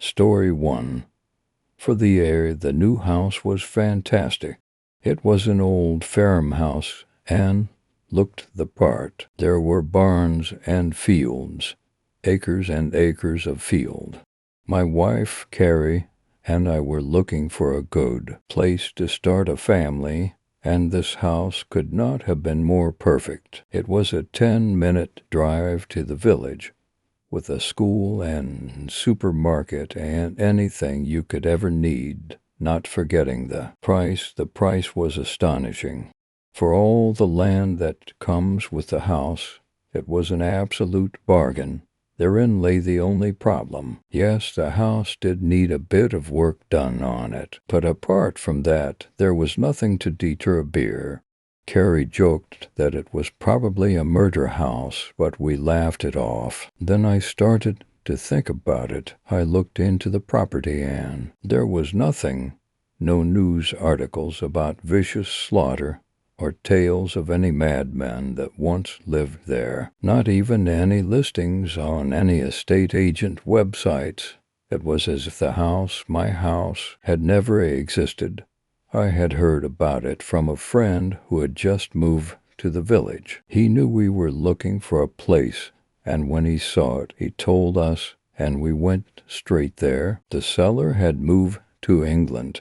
Story 1. For the air, the new house was fantastic. It was an old farmhouse and looked the part. There were barns and fields, acres and acres of field. My wife, Carrie, and I were looking for a good place to start a family, and this house could not have been more perfect. It was a 10-minute drive to the village, with a school and supermarket and anything you could ever need, not forgetting the price. The price was astonishing. For all the land that comes with the house, it was an absolute bargain. Therein lay the only problem. Yes, the house did need a bit of work done on it, but apart from that, there was nothing to deter beer. Carrie joked that it was probably a murder house, but we laughed it off. Then I started to think about it. I looked into the property and there was nothing. No news articles about vicious slaughter or tales of any madman that once lived there. Not even any listings on any estate agent websites. It was as if the house, my house, had never existed. I had heard about it from a friend who had just moved to the village. He knew we were looking for a place, and when he saw it, he told us, and we went straight there. The seller had moved to England,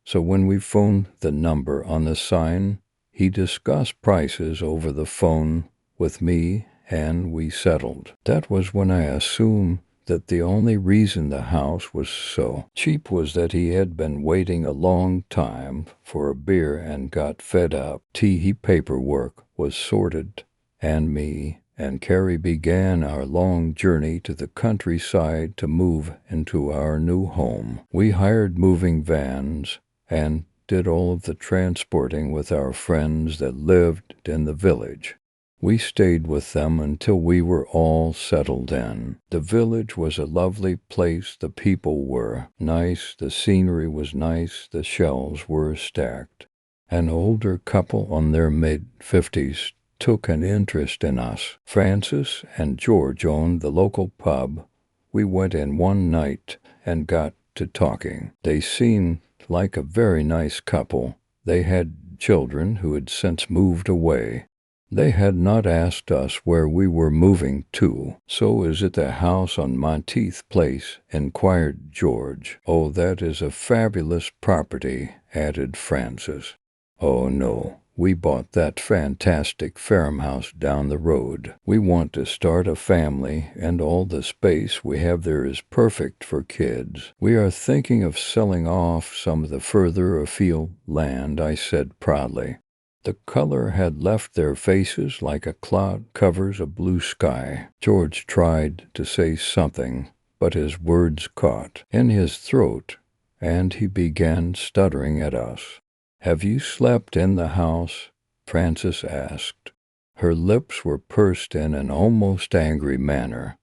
so when we phoned the number on the sign, he discussed prices over the phone with me, and we settled. That was when I assumed that the only reason the house was so cheap was that he had been waiting a long time for a beer and got fed up. Tea paperwork was sorted, and me and Carrie began our long journey to the countryside to move into our new home. We hired moving vans and did all of the transporting with our friends that lived in the village. We stayed with them until we were all settled in. The village was a lovely place. The people were nice. The scenery was nice. The shelves were stacked. An older couple on their mid-50s took an interest in us. Francis and George owned the local pub. We went in one night and got to talking. They seemed like a very nice couple. They had children who had since moved away. They had not asked us where we were moving to. "So is it the house on Monteith Place?" inquired George. "Oh, that is a fabulous property," added Francis. "Oh, no. We bought that fantastic farmhouse down the road. We want to start a family, and all the space we have there is perfect for kids. We are thinking of selling off some of the further afield land," I said proudly. The color had left their faces like a cloud covers a blue sky. George tried to say something, but his words caught in his throat, and he began stuttering at us. "Have you slept in the house?" Frances asked. Her lips were pursed in an almost angry manner.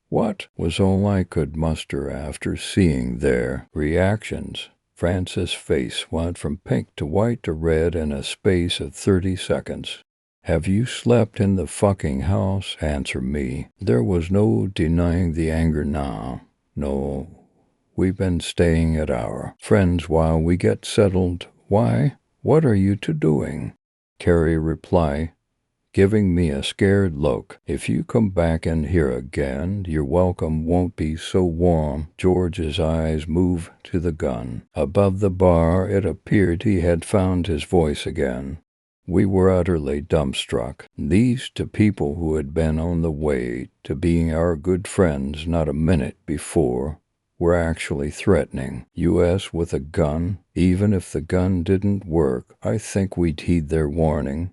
"What?" was all I could muster after seeing their reactions. Frances' face went from pink to white to red in a space of 30 seconds. "Have you slept in the fucking house? Answer me." There was no denying the anger now. "No, we've been staying at our friends while we get settled." "Why? What are you two doing?" Carrie replied, giving me a scared look. "If you come back in here again, your welcome won't be so warm." George's eyes moved to the gun. Above the bar, it appeared he had found his voice again. We were utterly dumbstruck. These two people who had been on the way to being our good friends not a minute before were actually threatening us with a gun. Even if the gun didn't work, I think we'd heed their warning.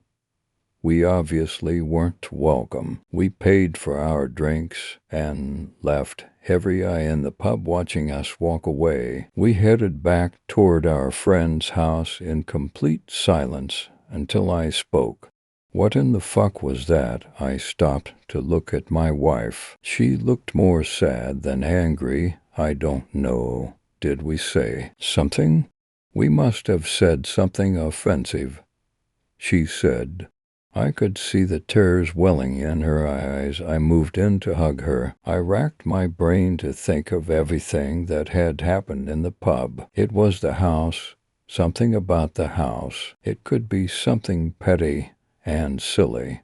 We obviously weren't welcome. We paid for our drinks and left, every eye in the pub watching us walk away. We headed back toward our friend's house in complete silence until I spoke. "What in the fuck was that?" I stopped to look at my wife. She looked more sad than angry. "I don't know. Did we say something?" "We must have said something offensive," she said. I could see the tears welling in her eyes. I moved in to hug her. I racked my brain to think of everything that had happened in the pub. It was the house, something about the house. It could be something petty and silly,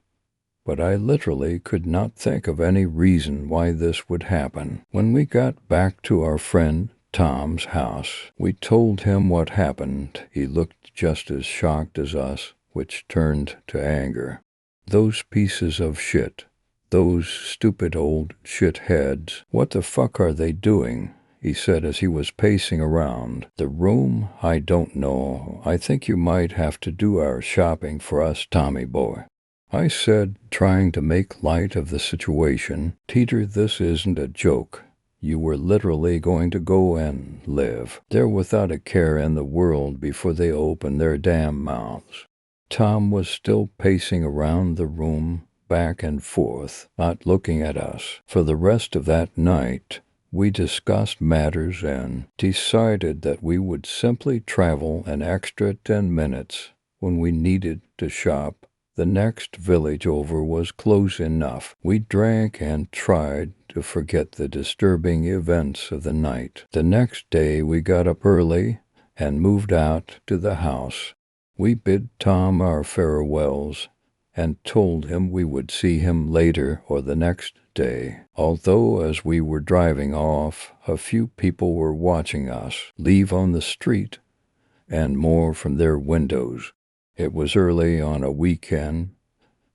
but I literally could not think of any reason why this would happen. When we got back to our friend Tom's house, we told him what happened. He looked just as shocked as us, which turned to anger. Those pieces of shit. Those stupid old shitheads. What the fuck are they doing? He said as he was pacing around the room. I don't know. I think you might have to do our shopping for us, Tommy boy. I said, trying to make light of the situation. Teeter, this isn't a joke. You were literally going to go and live there without a care in the world before they opened their damn mouths. Tom was still pacing around the room, back and forth, not looking at us. For the rest of that night, we discussed matters and decided that we would simply travel an extra 10 minutes when we needed to shop. The next village over was close enough. We drank and tried to forget the disturbing events of the night. The next day we got up early and moved out to the house. We bid Tom our farewells and told him we would see him later or the next day. Although as we were driving off, a few people were watching us leave on the street and more from their windows. It was early on a weekend,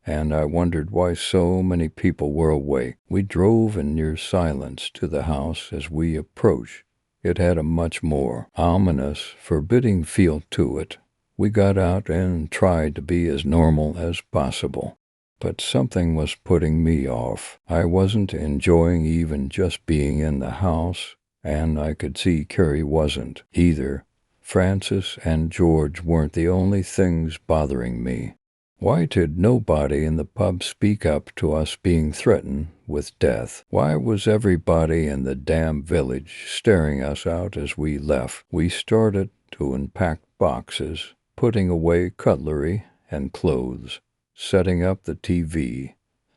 and I wondered why so many people were awake. We drove in near silence to the house. As we approached, it had a much more ominous, forbidding feel to it. We got out and tried to be as normal as possible, but something was putting me off. I wasn't enjoying even just being in the house, and I could see Carrie wasn't either. Francis and George weren't the only things bothering me. Why did nobody in the pub speak up to us being threatened with death? Why was everybody in the damn village staring us out as we left? We started to unpack boxes, putting away cutlery and clothes, setting up the TV,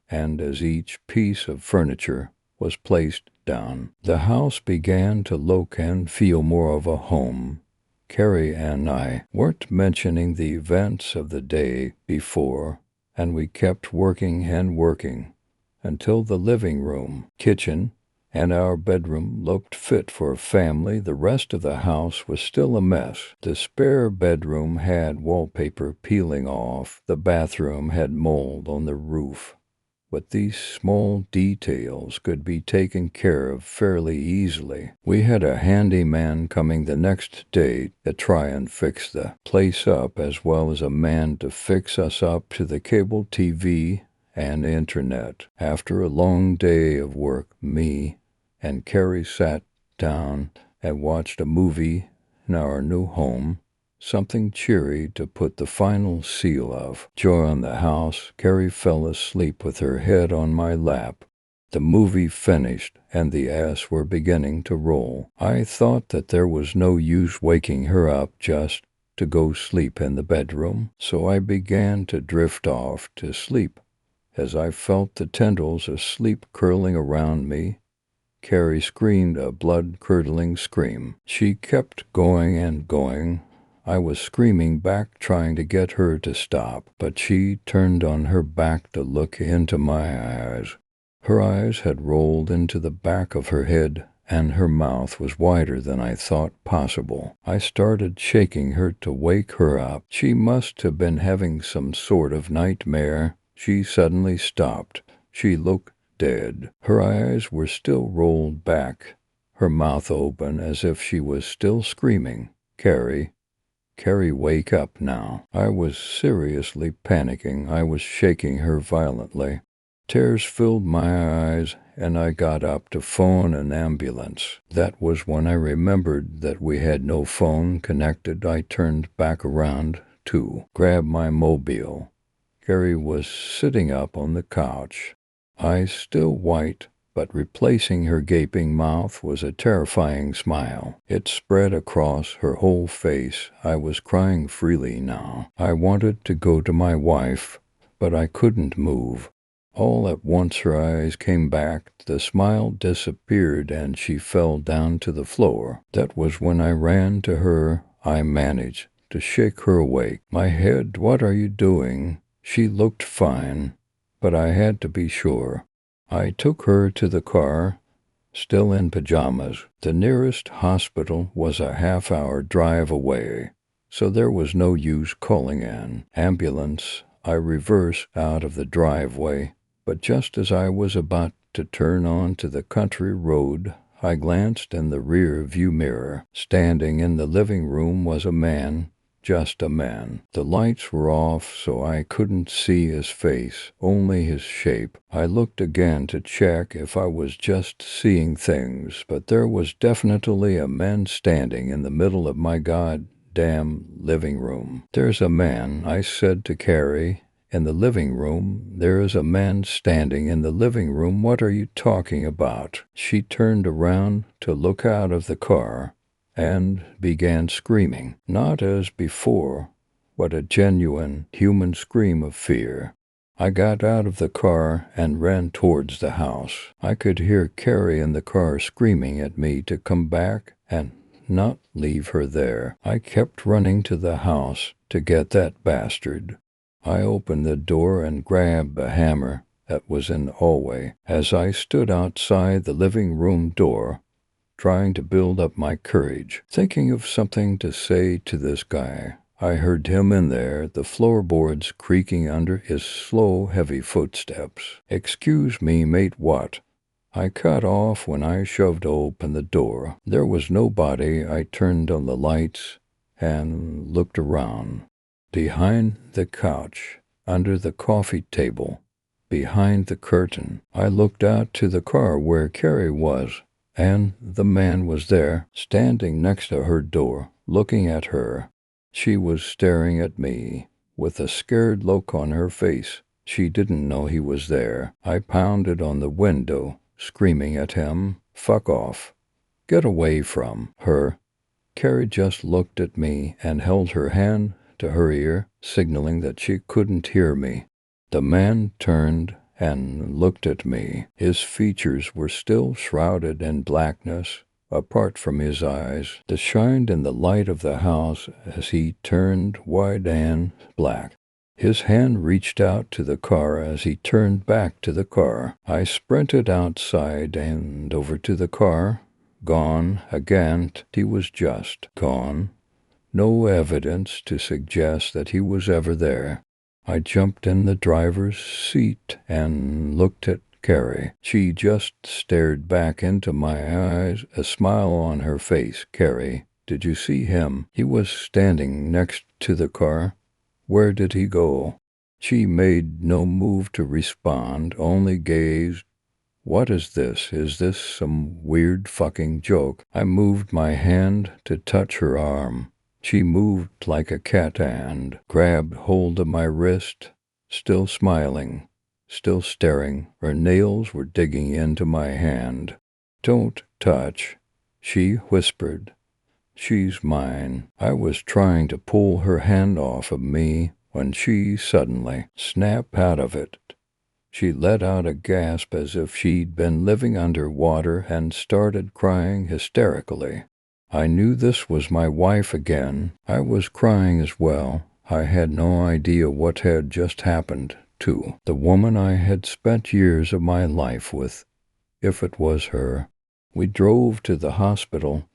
and as each piece of furniture was placed down, the house began to look and feel more of a home. Carrie and I weren't mentioning the events of the day before, and we kept working and working until the living room, kitchen, and our bedroom looked fit for a family. The rest of the house was still a mess. The spare bedroom had wallpaper peeling off. The bathroom had mold on the roof. But these small details could be taken care of fairly easily. We had a handyman coming the next day to try and fix the place up, as well as a man to fix us up to the cable TV and internet. After a long day of work, me and Carrie sat down and watched a movie in our new home. Something cheery to put the final seal of joy on the house. Carrie fell asleep with her head on my lap. The movie finished, and the ads were beginning to roll. I thought that there was no use waking her up just to go sleep in the bedroom, so I began to drift off to sleep. As I felt the tendrils of sleep curling around me, Carrie screamed a blood-curdling scream. She kept going and going. I was screaming back, trying to get her to stop, but she turned on her back to look into my eyes. Her eyes had rolled into the back of her head, and her mouth was wider than I thought possible. I started shaking her to wake her up. She must have been having some sort of nightmare. She suddenly stopped. She looked dead. Her eyes were still rolled back, her mouth open as if she was still screaming, "Carrie, Carrie, wake up now." I was seriously panicking. I was shaking her violently. Tears filled my eyes, and I got up to phone an ambulance. That was when I remembered that we had no phone connected. I turned back around to grab my mobile. Carrie was sitting up on the couch, eyes still white, but replacing her gaping mouth was a terrifying smile. It spread across her whole face. I was crying freely now. I wanted to go to my wife, but I couldn't move. All at once her eyes came back, the smile disappeared, and she fell down to the floor. That was when I ran to her. I managed to shake her awake. "My head, what are you doing?" She looked fine, but I had to be sure. I took her to the car, still in pajamas. The nearest hospital was a half-hour drive away, so there was no use calling an ambulance. I reversed out of the driveway, but just as I was about to turn onto the country road, I glanced in the rear view mirror. Standing in the living room was a man. Just a man. The lights were off, so I couldn't see his face, only his shape. I looked again to check if I was just seeing things, but there was definitely a man standing in the middle of my goddamn living room. "There's a man," I said to Carrie, "in the living room. There is a man standing in the living room. What are you talking about?" She turned around to look out of the car and began screaming. Not as before, but a genuine human scream of fear. I got out of the car and ran towards the house. I could hear Carrie in the car screaming at me to come back and not leave her there. I kept running to the house to get that bastard. I opened the door and grabbed a hammer that was in the hallway. As I stood outside the living room door, trying to build up my courage, thinking of something to say to this guy, I heard him in there, the floorboards creaking under his slow, heavy footsteps. "Excuse me, mate, what?" I cut off when I shoved open the door. There was nobody. I turned on the lights and looked around. Behind the couch, under the coffee table, behind the curtain, I looked out to the car where Carrie was. And the man was there, standing next to her door, looking at her. She was staring at me, with a scared look on her face. She didn't know he was there. I pounded on the window, screaming at him, "Fuck off. Get away from her." Carrie just looked at me and held her hand to her ear, signaling that she couldn't hear me. The man turned and looked at me. His features were still shrouded in blackness, apart from his eyes, that shined in the light of the house as he turned wide and black. His hand reached out to the car as he turned back to the car. I sprinted outside and over to the car. Gone again. He was just gone. No evidence to suggest that he was ever there. I jumped in the driver's seat and looked at Carrie. She just stared back into my eyes, a smile on her face. "Carrie, did you see him? He was standing next to the car. Where did he go?" She made no move to respond, only gazed. "What is this? Is this some weird fucking joke?" I moved my hand to touch her arm. She moved like a cat and grabbed hold of my wrist, still smiling, still staring. Her nails were digging into my hand. "Don't touch," she whispered. "She's mine." I was trying to pull her hand off of me when she suddenly snapped out of it. She let out a gasp as if she'd been living under water and started crying hysterically. I knew this was my wife again. I was crying as well. I had no idea what had just happened to the woman I had spent years of my life with, if it was her. We drove to the hospital,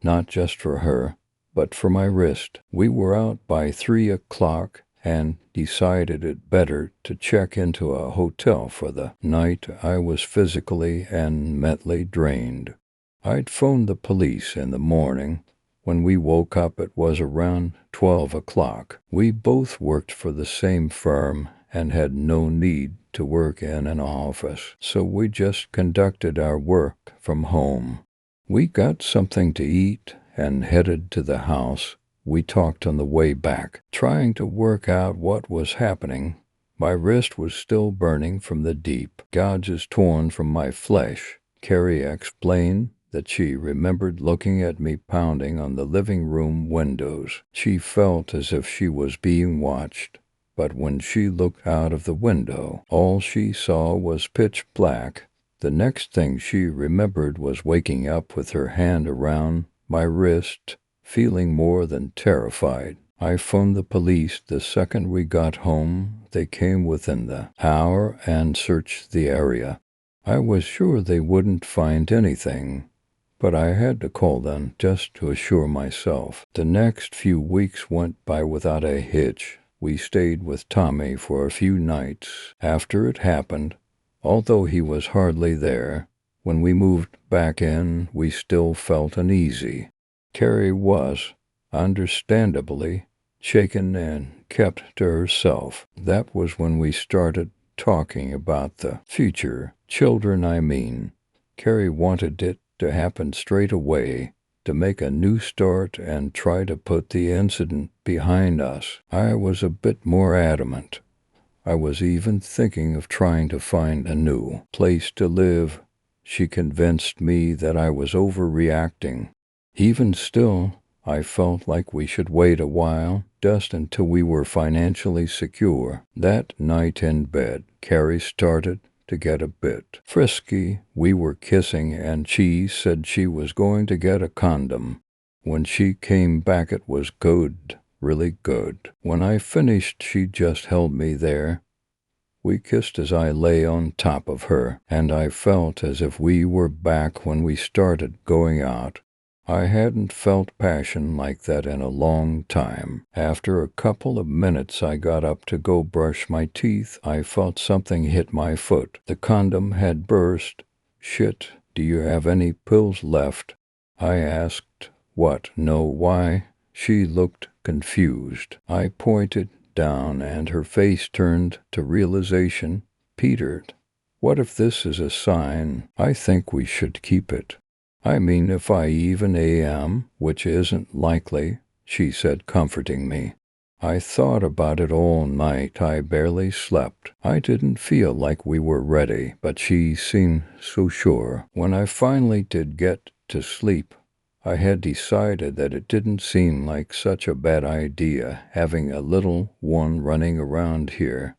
not just for her, but for my wrist. We were out by 3 o'clock and decided it better to check into a hotel for the night. I was physically and mentally drained. I'd phoned the police in the morning. When we woke up, it was around 12 o'clock. We both worked for the same firm and had no need to work in an office, so we just conducted our work from home. We got something to eat and headed to the house. We talked on the way back, trying to work out what was happening. My wrist was still burning from the deep gouges torn from my flesh. Carrie explained that she remembered looking at me pounding on the living room windows. She felt as if she was being watched, but when she looked out of the window, all she saw was pitch black. The next thing she remembered was waking up with her hand around my wrist, feeling more than terrified. I phoned the police the second we got home. They came within the hour and searched the area. I was sure they wouldn't find anything, but I had to call them just to assure myself. The next few weeks went by without a hitch. We stayed with Tommy for a few nights after it happened, although he was hardly there. When we moved back in, we still felt uneasy. Carrie was, understandably, shaken and kept to herself. That was when we started talking about the future. Children, I mean. Carrie wanted it to happen straight away, to make a new start and try to put the incident behind us. I was a bit more adamant. I was even thinking of trying to find a new place to live. She convinced me that I was overreacting. Even still, I felt like we should wait a while, just until we were financially secure. That night in bed, Carrie started to get a bit frisky. We were kissing, and she said she was going to get a condom. When she came back, it was good, really good. When I finished, she just held me there. We kissed as I lay on top of her, and I felt as if we were back when we started going out. I hadn't felt passion like that in a long time. After a couple of minutes, I got up to go brush my teeth. I felt something hit my foot. The condom had burst. Shit, do you have any pills left? I asked. What? No, why? She looked confused. I pointed down, and her face turned to realization. Peter, what if this is a sign? I think we should keep it. I mean, if I even am, which isn't likely, she said, comforting me. I thought about it all night. I barely slept. I didn't feel like we were ready, but she seemed so sure. When I finally did get to sleep, I had decided that it didn't seem like such a bad idea having a little one running around here.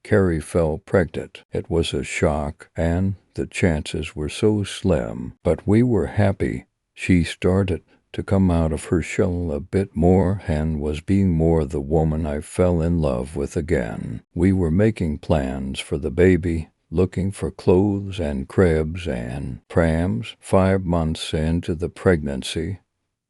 Carrie fell pregnant. It was a shock, and the chances were so slim, but we were happy. She started to come out of her shell a bit more and was being more the woman I fell in love with again. We were making plans for the baby, looking for clothes and cribs and prams. 5 months into the pregnancy,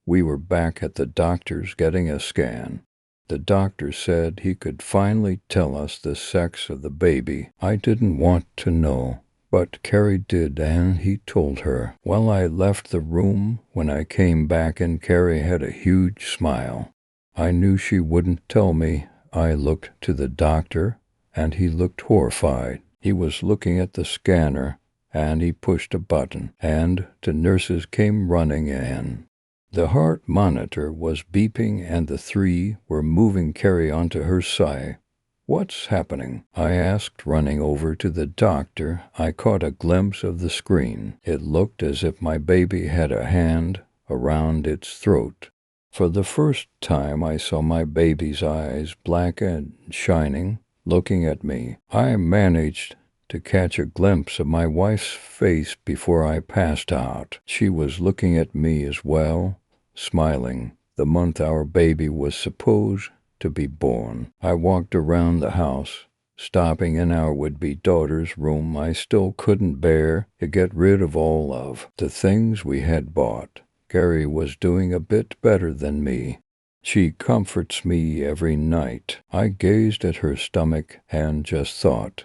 we were back at the doctor's getting a scan. The doctor said he could finally tell us the sex of the baby. I didn't want to know, but Carrie did, and he told her. Well, I left the room. When I came back in, Carrie had a huge smile. I knew she wouldn't tell me. I looked to the doctor, and he looked horrified. He was looking at the scanner, and he pushed a button, and the nurses came running in. The heart monitor was beeping, and the three were moving Carrie onto her side. What's happening? I asked, running over to the doctor. I caught a glimpse of the screen. It looked as if my baby had a hand around its throat. For the first time, I saw my baby's eyes, black and shining, looking at me. I managed to catch a glimpse of my wife's face before I passed out. She was looking at me as well, smiling. The month our baby was supposed to be born. I walked around the house, stopping in our would-be daughter's room. I still couldn't bear to get rid of all of the things we had bought. Carrie was doing a bit better than me. She comforts me every night. I gazed at her stomach and just thought,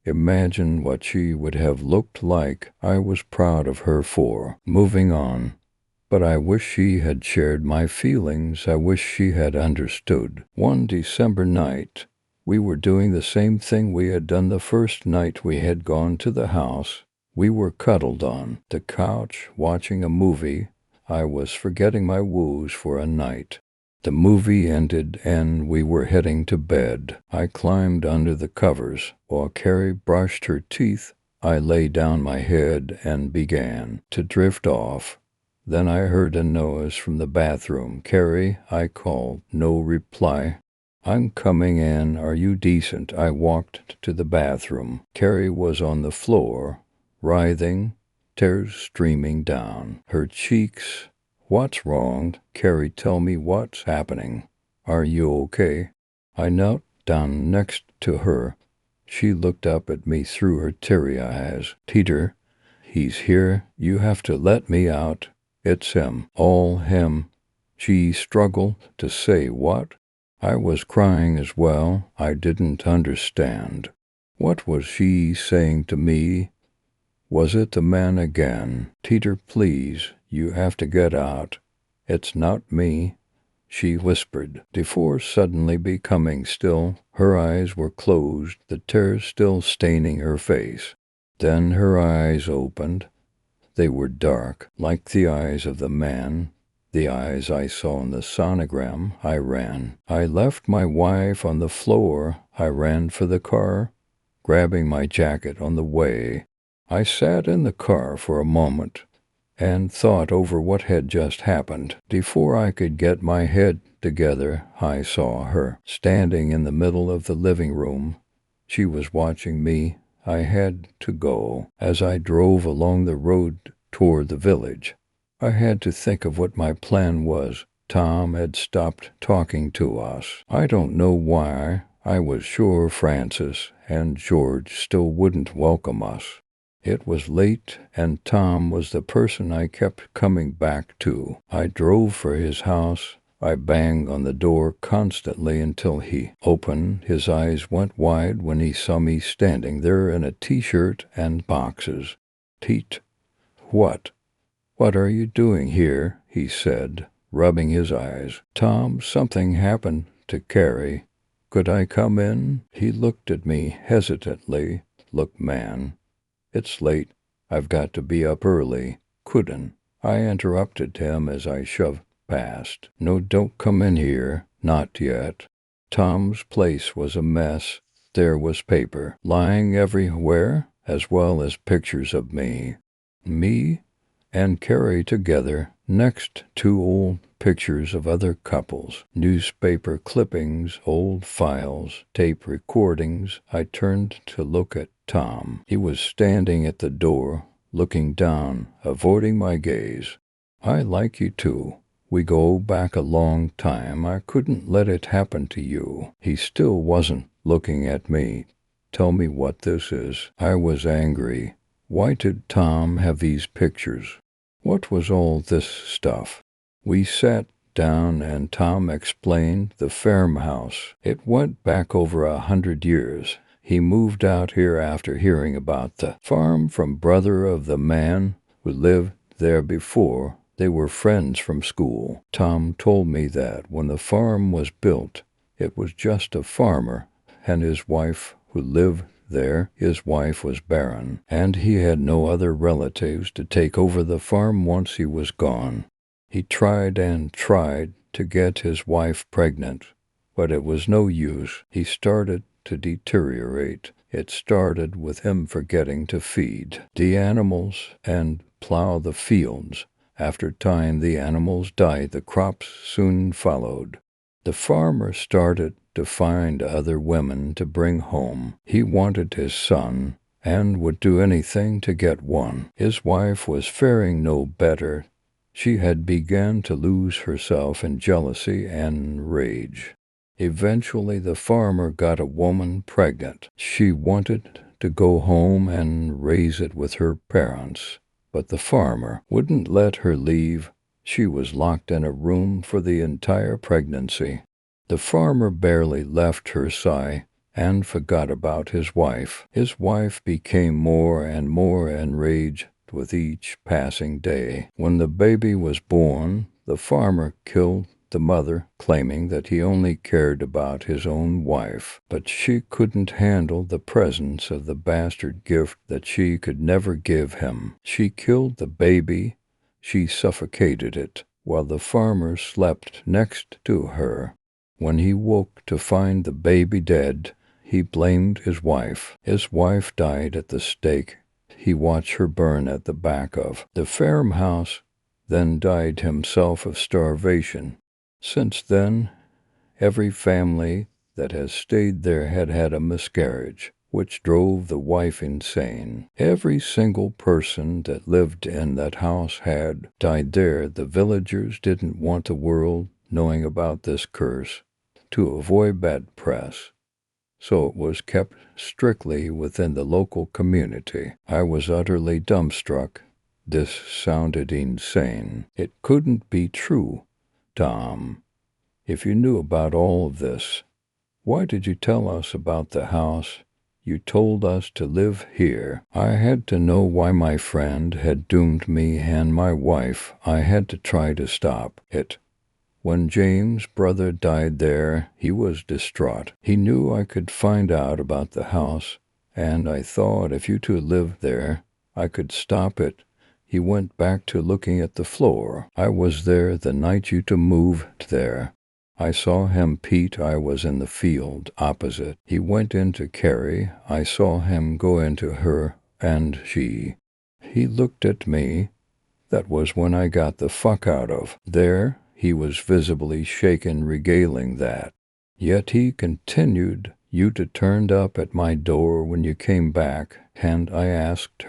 imagine what she would have looked like. I was proud of her for moving on. But I wish she had shared my feelings. I wish she had understood. One December night, we were doing the same thing we had done the first night we had gone to the house. We were cuddled on the couch, watching a movie. I was forgetting my woes for a night. The movie ended, and we were heading to bed. I climbed under the covers. While Carrie brushed her teeth, I lay down my head and began to drift off. Then I heard a noise from the bathroom. Carrie, I called. No reply. I'm coming in. Are you decent? I walked to the bathroom. Carrie was on the floor, writhing, tears streaming down her cheeks. What's wrong? Carrie, tell me what's happening. Are you okay? I knelt down next to her. She looked up at me through her teary eyes. Peter, he's here. You have to let me out. It's him. All him. She struggled to say what. I was crying as well. I didn't understand. What was she saying to me? Was it the man again? Peter, please, you have to get out. It's not me, she whispered, before suddenly becoming still. Her eyes were closed, the tears still staining her face. Then her eyes opened. They were dark, like the eyes of the man, the eyes I saw in the sonogram. I ran. I left my wife on the floor. I ran for the car, grabbing my jacket on the way. I sat in the car for a moment and thought over what had just happened. Before I could get my head together, I saw her standing in the middle of the living room. She was watching me. I had to go. As I drove along the road toward the village, I had to think of what my plan was. Tom had stopped talking to us. I don't know why. I was sure Francis and George still wouldn't welcome us. It was late, and Tom was the person I kept coming back to. I drove for his house. I banged on the door constantly until he opened. His eyes went wide when he saw me standing there in a t-shirt and boxes. Pete, what? What are you doing here? He said, rubbing his eyes. Tom, something happened to Carrie. Could I come in? He looked at me hesitantly. Look, man, it's late. I've got to be up early. Couldn't. I interrupted him as I shoved past. No, don't come in here. Not yet. Tom's place was a mess. There was paper lying everywhere, as well as pictures of me. Me and Carrie together, next to old pictures of other couples, newspaper clippings, old files, tape recordings. I turned to look at Tom. He was standing at the door, looking down, avoiding my gaze. I like you too. We go back a long time. I couldn't let it happen to you. He still wasn't looking at me. Tell me what this is. I was angry. Why did Tom have these pictures? What was all this stuff? We sat down and Tom explained the farmhouse. It went back over 100 years. He moved out here after hearing about the farm from brother of the man who lived there before. They were friends from school. Tom told me that when the farm was built, it was just a farmer and his wife who lived there. His wife was barren, and he had no other relatives to take over the farm once he was gone. He tried and tried to get his wife pregnant, but it was no use. He started to deteriorate. It started with him forgetting to feed the animals and plow the fields. After time, the animals died. The crops soon followed. The farmer started to find other women to bring home. He wanted his son and would do anything to get one. His wife was faring no better. She had begun to lose herself in jealousy and rage. Eventually, the farmer got a woman pregnant. She wanted to go home and raise it with her parents, but the farmer wouldn't let her leave. She was locked in a room for the entire pregnancy. The farmer barely left her side and forgot about his wife. His wife became more and more enraged with each passing day. When the baby was born, the farmer killed the mother, claiming that he only cared about his own wife. But she couldn't handle the presence of the bastard gift that she could never give him. She killed the baby. She suffocated it while the farmer slept next to her. When he woke to find the baby dead, he blamed his wife. His wife died at the stake he watched her burn at the back of the farmhouse, then died himself of starvation. Since then, Every family that has stayed there had had a miscarriage, which drove the wife insane. Every single person that lived in that house had died there. The villagers didn't want the world knowing about this curse to avoid bad press, so it was kept strictly within the local community. I was utterly dumbstruck. This sounded insane. It couldn't be true. Tom, if you knew about all of this, why did you tell us about the house? You told us to live here. I had to know why my friend had doomed me and my wife. I had to try to stop it. When James' brother died there, he was distraught. He knew I could find out about the house, and I thought if you two lived there, I could stop it. He went back to looking at the floor. I was there the night you two moved there. I saw him, Pete. I was in the field opposite. He went into Carrie. I saw him go into her, and he looked at me. That was when I got the fuck out of there. He was visibly shaken, regaling that. Yet he continued, you two turned up at my door when you came back, and I asked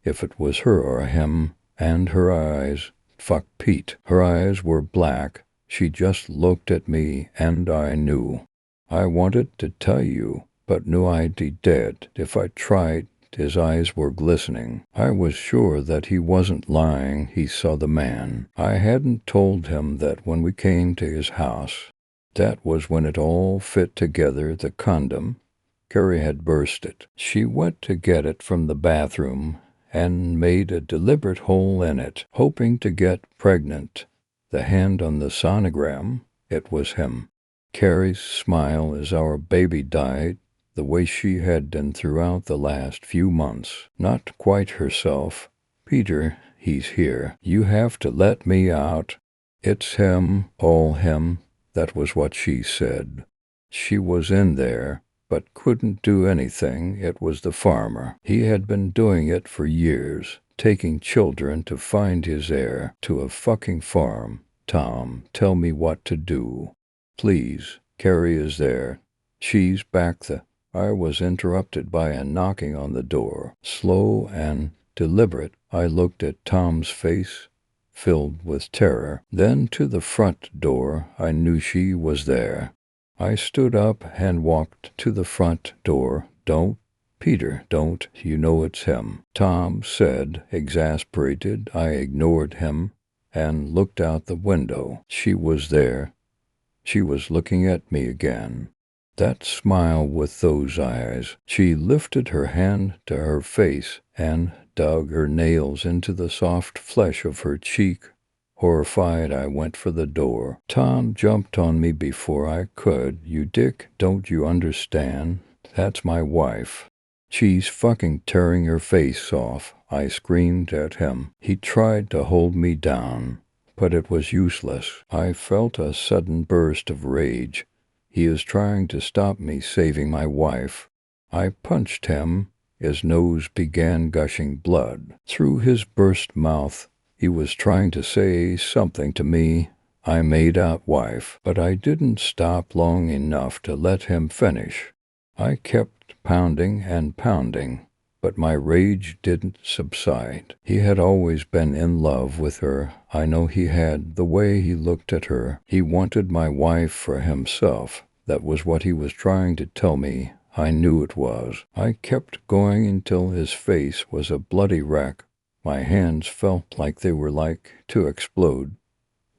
if it was her or him, and her eyes, fuck Pete, her eyes were black. She just looked at me, and I knew. I wanted to tell you, but knew I'd be dead if I tried. His eyes were glistening. I was sure that he wasn't lying. He saw the man. I hadn't told him that when we came to his house. That was when it all fit together. The condom. Carrie had burst it. She went to get it from the bathroom and made a deliberate hole in it, hoping to get pregnant. The hand on the sonogram, it was him. Carrie's smile as our baby died, the way she had been throughout the last few months. Not quite herself. Peter, he's here. You have to let me out. It's him, all him. That was what she said. She was in there, but couldn't do anything. It was the farmer. He had been doing it for years, taking children to find his heir to a fucking farm. Tom, tell me what to do. Please, Carrie is there. She's back. I was interrupted by a knocking on the door. Slow and deliberate, I looked at Tom's face, filled with terror. Then to the front door. I knew she was there. I stood up and walked to the front door. Don't, Peter, don't. You know it's him, Tom said, exasperated. I ignored him and looked out the window. She was there. She was looking at me again. That smile with those eyes. She lifted her hand to her face and dug her nails into the soft flesh of her cheek. Horrified, I went for the door. Tom jumped on me before I could. You dick, don't you understand? That's my wife. She's fucking tearing her face off. I screamed at him. He tried to hold me down, but it was useless. I felt a sudden burst of rage. He is trying to stop me saving my wife. I punched him. His nose began gushing blood. Through his burst mouth, he was trying to say something to me. I made out wife, but I didn't stop long enough to let him finish. I kept pounding and pounding, but my rage didn't subside. He had always been in love with her. I know he had, the way he looked at her. He wanted my wife for himself. That was what he was trying to tell me. I knew it was. I kept going until his face was a bloody wreck. My hands felt like they were like to explode.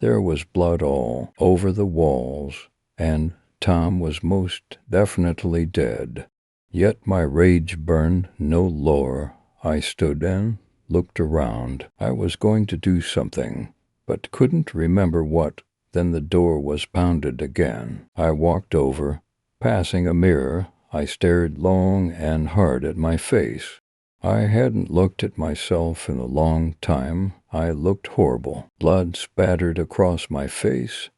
There was blood all over the walls, and Tom was most definitely dead. Yet my rage burned no lower. I stood and looked around. I was going to do something, but couldn't remember what. Then the door was pounded again. I walked over. Passing a mirror, I stared long and hard at my face. I hadn't looked at myself in a long time. I looked horrible. Blood spattered across my face.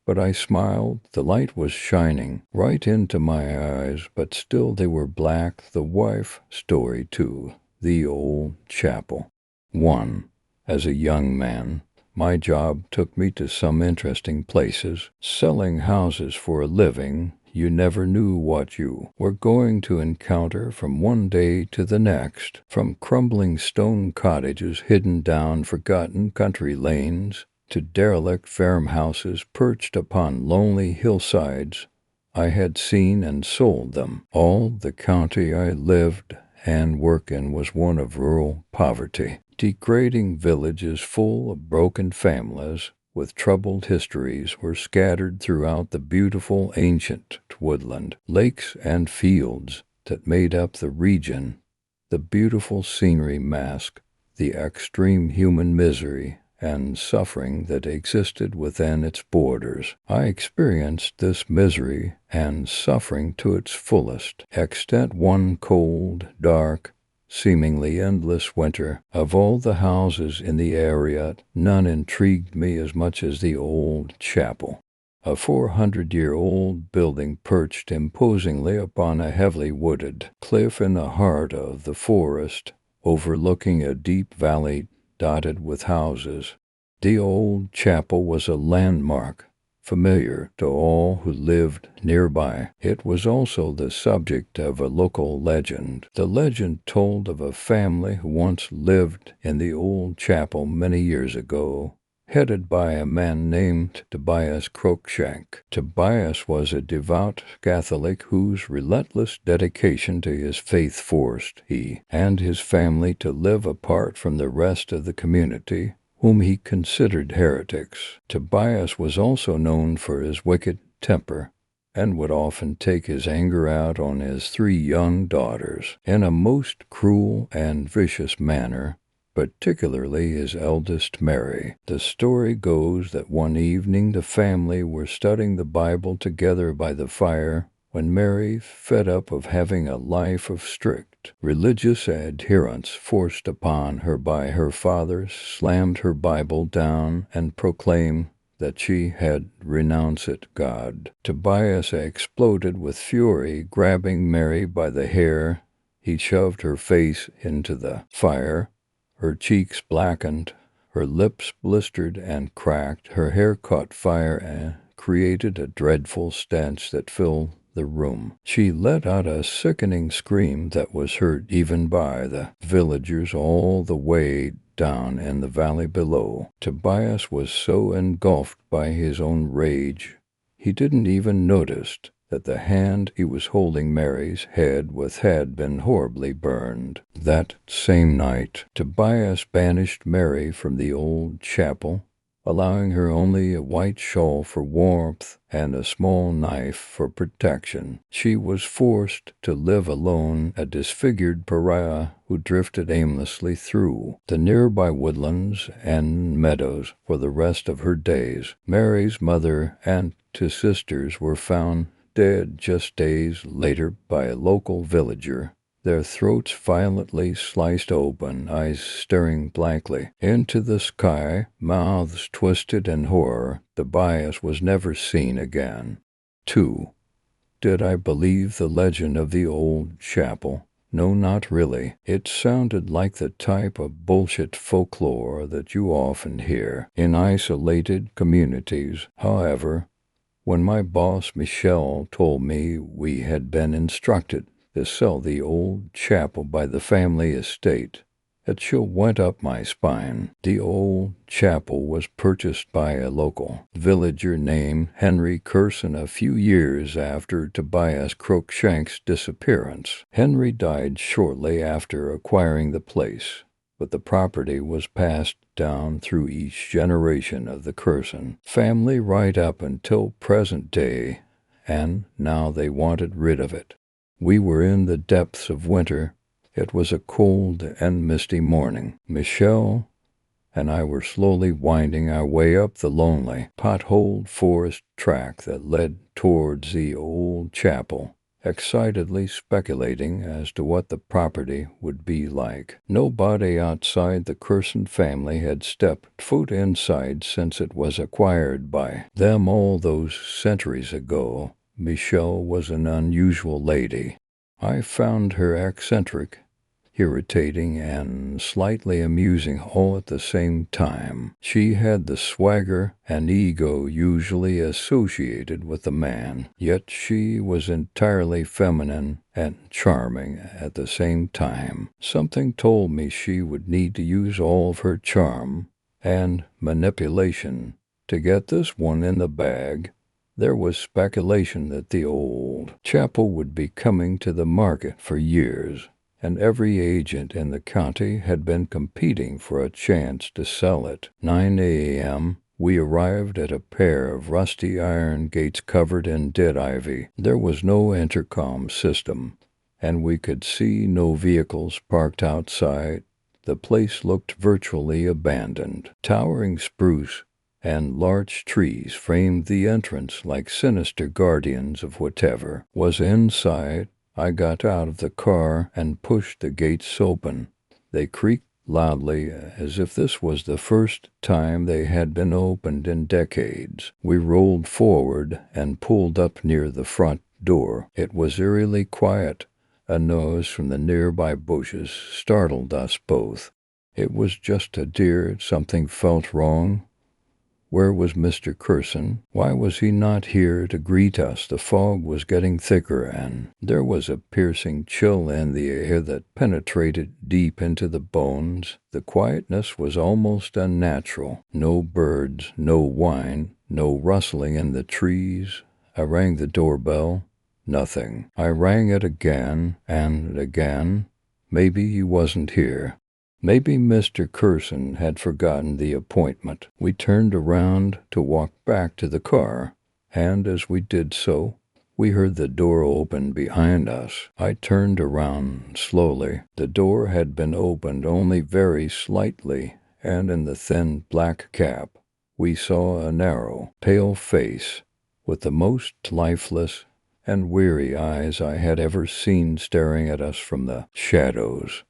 But I smiled. The light was shining right into my eyes, but still they were black. The wife story 2. The old chapel. 1. As a young man, My job took me to some interesting places, selling houses for a living. You never knew what you were going to encounter from one day to the next, from crumbling stone cottages hidden down forgotten country lanes to derelict farmhouses perched upon lonely hillsides. I had seen and sold them. All the county I lived and worked in was one of rural poverty. Degrading villages full of broken families with troubled histories were scattered throughout the beautiful ancient woodland, lakes and fields that made up the region. The beautiful scenery masked the extreme human misery and suffering that existed within its borders. I experienced this misery and suffering to its fullest extent one cold, dark, seemingly endless winter. Of all the houses in the area, none intrigued me as much as the old chapel. A 400-year-old building perched imposingly upon a heavily wooded cliff in the heart of the forest, overlooking a deep valley dotted with houses. The old chapel was a landmark, familiar to all who lived nearby. It was also the subject of a local legend. The legend told of a family who once lived in the old chapel many years ago, headed by a man named Tobias Cruikshank. Tobias was a devout Catholic whose relentless dedication to his faith forced he and his family to live apart from the rest of the community, whom he considered heretics. Tobias was also known for his wicked temper and would often take his anger out on his 3 young daughters in a most cruel and vicious manner, particularly his eldest, Mary. The story goes that one evening the family were studying the Bible together by the fire when Mary, fed up of having a life of strict religious adherence forced upon her by her father, slammed her Bible down and proclaimed that she had renounced God. Tobias exploded with fury, grabbing Mary by the hair. He shoved her face into the fire. Her cheeks blackened, her lips blistered and cracked, her hair caught fire and created a dreadful stench that filled the room. She let out a sickening scream that was heard even by the villagers all the way down in the valley below. Tobias was so engulfed by his own rage, he didn't even notice that the hand he was holding Mary's head with had been horribly burned. That same night, Tobias banished Mary from the old chapel, allowing her only a white shawl for warmth and a small knife for protection. She was forced to live alone, a disfigured pariah who drifted aimlessly through the nearby woodlands and meadows for the rest of her days. Mary's mother and 2 sisters were found dead just days later by a local villager, their throats violently sliced open, eyes staring blankly into the sky, mouths twisted in horror. Tobias was never seen again. 2. Did I believe the legend of the old chapel? No, not really. It sounded like the type of bullshit folklore that you often hear in isolated communities. However, when my boss Michelle told me we had been instructed to sell the old chapel by the family estate, a chill went up my spine. The old chapel was purchased by a local villager named Henry Curson a few years after Tobias Cruikshank's disappearance. Henry died shortly after acquiring the place, but the property was passed down through each generation of the Curson family right up until present day, and now they wanted rid of it. We were in the depths of winter. It was a cold and misty morning. Michelle and I were slowly winding our way up the lonely, potholed forest track that led towards the old chapel, excitedly speculating as to what the property would be like. Nobody outside the Curson family had stepped foot inside since it was acquired by them all those centuries ago. Michelle was an unusual lady. I found her eccentric, irritating and slightly amusing all at the same time. She had the swagger and ego usually associated with a man, yet she was entirely feminine and charming at the same time. Something told me she would need to use all of her charm and manipulation to get this one in the bag. There was speculation that the old chapel would be coming to the market for years, and every agent in the county had been competing for a chance to sell it. 9 a.m. We arrived at a pair of rusty iron gates covered in dead ivy. There was no intercom system, and we could see no vehicles parked outside. The place looked virtually abandoned. Towering spruce and large trees framed the entrance like sinister guardians of whatever was inside. I got out of the car and pushed the gates open. They creaked loudly as if this was the first time they had been opened in decades. We rolled forward and pulled up near the front door. It was eerily quiet. A noise from the nearby bushes startled us both. It was just a deer. Something felt wrong. Where was Mr. Curson? Why was he not here to greet us? The fog was getting thicker, and there was a piercing chill in the air that penetrated deep into the bones. The quietness was almost unnatural. No birds, no whine, no rustling in the trees. I rang the doorbell. Nothing. I rang it again and again. Maybe he wasn't here. Maybe Mr. Curson had forgotten the appointment. We turned around to walk back to the car, and as we did so, we heard the door open behind us. I turned around slowly. The door had been opened only very slightly, and in the thin black cap, we saw a narrow, pale face with the most lifeless and weary eyes I had ever seen staring at us from the shadows.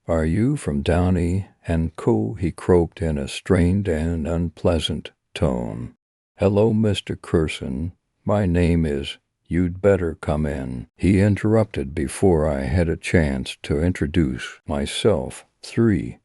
"Are you from Downey and Co?" he croaked in a strained and unpleasant tone. "Hello, Mr. Curson. My name is—" "You'd better come in," he interrupted before I had a chance to introduce myself. 3.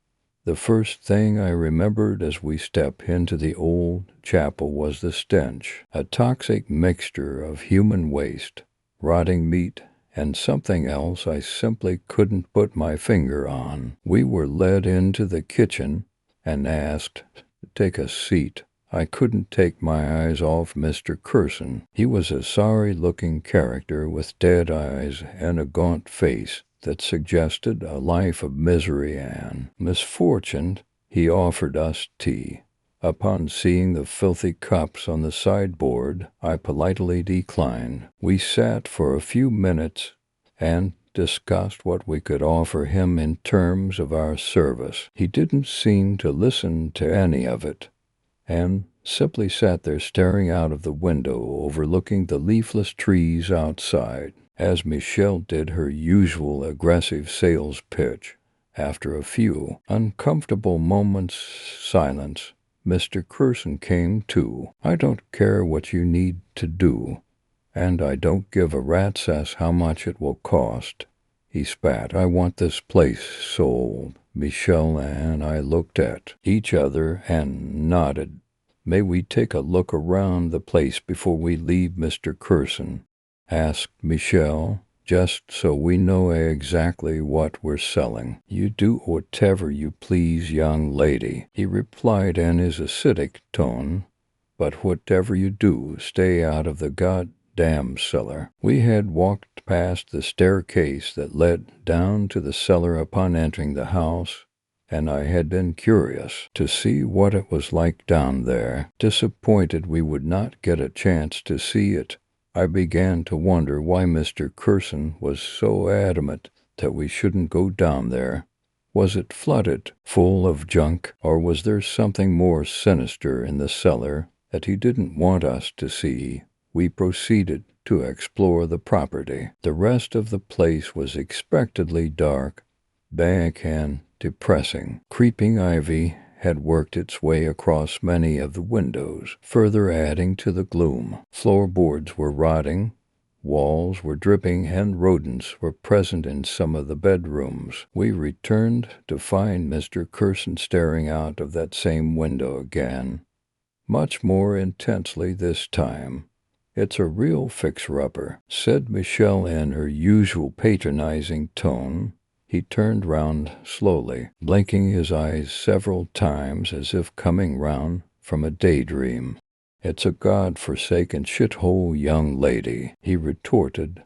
The first thing I remembered as we stepped into the old chapel was the stench, a toxic mixture of human waste, rotting meat, and something else I simply couldn't put my finger on. We were led into the kitchen and asked to take a seat. I couldn't take my eyes off Mr. Curson. He was a sorry-looking character with dead eyes and a gaunt face that suggested a life of misery and misfortune. He offered us tea. Upon seeing the filthy cups on the sideboard, I politely declined. We sat for a few minutes and discussed what we could offer him in terms of our service. He didn't seem to listen to any of it, and simply sat there staring out of the window overlooking the leafless trees outside. As Michelle did her usual aggressive sales pitch, after a few uncomfortable moments' silence, Mr. Curson came to. "I don't care what you need to do, and I don't give a rat's ass how much it will cost," he spat. "I want this place sold." Michelle and I looked at each other and nodded. "May we take a look around the place before we leave, Mr. Curson?" asked Michelle. "Just so we know exactly what we're selling." "You do whatever you please, young lady," he replied in his acidic tone. "But whatever you do, stay out of the goddamn cellar." We had walked past the staircase that led down to the cellar upon entering the house, and I had been curious to see what it was like down there. Disappointed we would not get a chance to see it, I began to wonder why Mr. Curson was so adamant that we shouldn't go down there. Was it flooded, full of junk, or was there something more sinister in the cellar that he didn't want us to see? We proceeded to explore the property. The rest of the place was expectedly dark, dank, and depressing. Creeping ivy had worked its way across many of the windows, further adding to the gloom. Floorboards were rotting, Walls were dripping and rodents were present in some of the bedrooms. We returned to find Mr. Curson staring out of that same window again, much more intensely this time. "It's a real fixer-upper," said Michelle in her usual patronizing tone. He turned round slowly, blinking his eyes several times as if coming round from a daydream. "It's a God-forsaken shithole young lady," he retorted,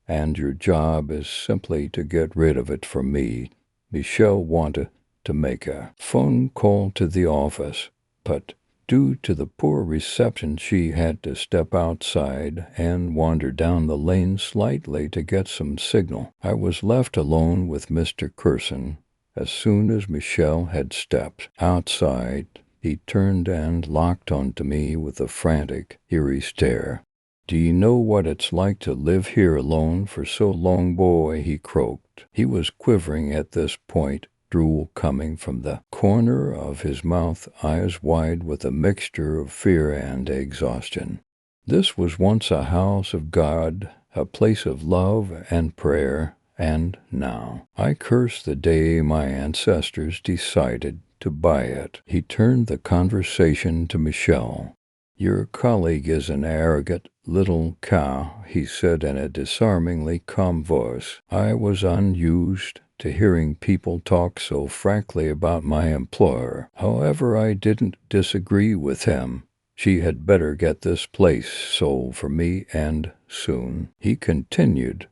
"and your job is simply to get rid of it for me." Michelle wanted to make a phone call to the office, but due to the poor reception she had to step outside and wander down the lane slightly to get some signal. I was left alone with Mr. Curson. As soon as Michelle had stepped outside, he turned and locked onto me with a frantic, eerie stare. "Do you know what it's like to live here alone for so long, boy?" he croaked. He was quivering at this point, drool coming from the corner of his mouth, eyes wide with a mixture of fear and exhaustion. This was once a house of God, a place of love and prayer, and now I curse the day my ancestors decided to buy it. He turned the conversation to Michelle. "Your colleague is an arrogant little cow," he said in a disarmingly calm voice. I was unused to hearing people talk so frankly about my employer. However, I didn't disagree with him. "She had better get this place sold for me, and soon," he continued.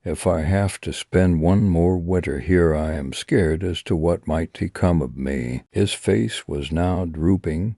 "If I have to spend one more winter here, I am scared as to what might become of me." His face was now drooping,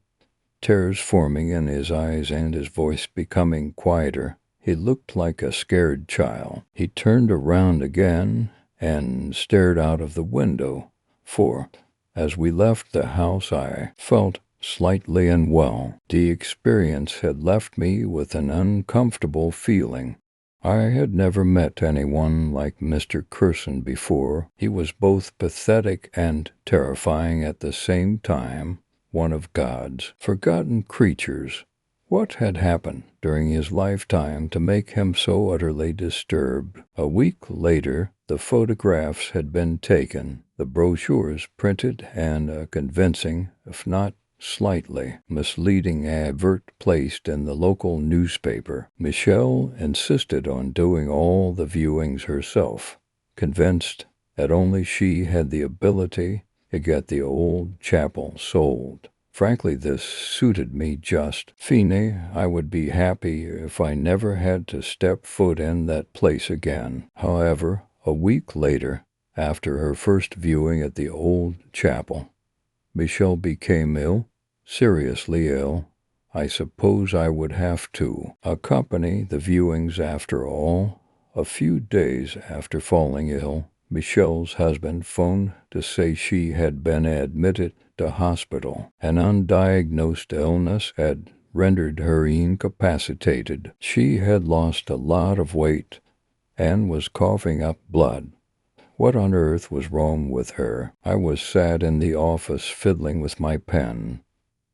tears forming in his eyes and his voice becoming quieter. He looked like a scared child. He turned around again and stared out of the window, for, as we left the house, I felt slightly unwell. The experience had left me with an uncomfortable feeling. I had never met anyone like Mr. Curson before. He was both pathetic and terrifying at the same time, one of God's forgotten creatures. What had happened during his lifetime to make him so utterly disturbed? A week later, the photographs had been taken, the brochures printed, and a convincing, if not slightly misleading advert placed in the local newspaper. Michelle insisted on doing all the viewings herself, convinced that only she had the ability to get the old chapel sold. Frankly, this suited me just. Fine, I would be happy if I never had to step foot in that place again. However, a week later, after her first viewing at the old chapel, Michelle became ill, seriously ill. I suppose I would have to accompany the viewings after all. A few days after falling ill, Michelle's husband phoned to say she had been admitted to hospital. An undiagnosed illness had rendered her incapacitated. She had lost a lot of weight and was coughing up blood. What on earth was wrong with her? I was sat in the office fiddling with my pen,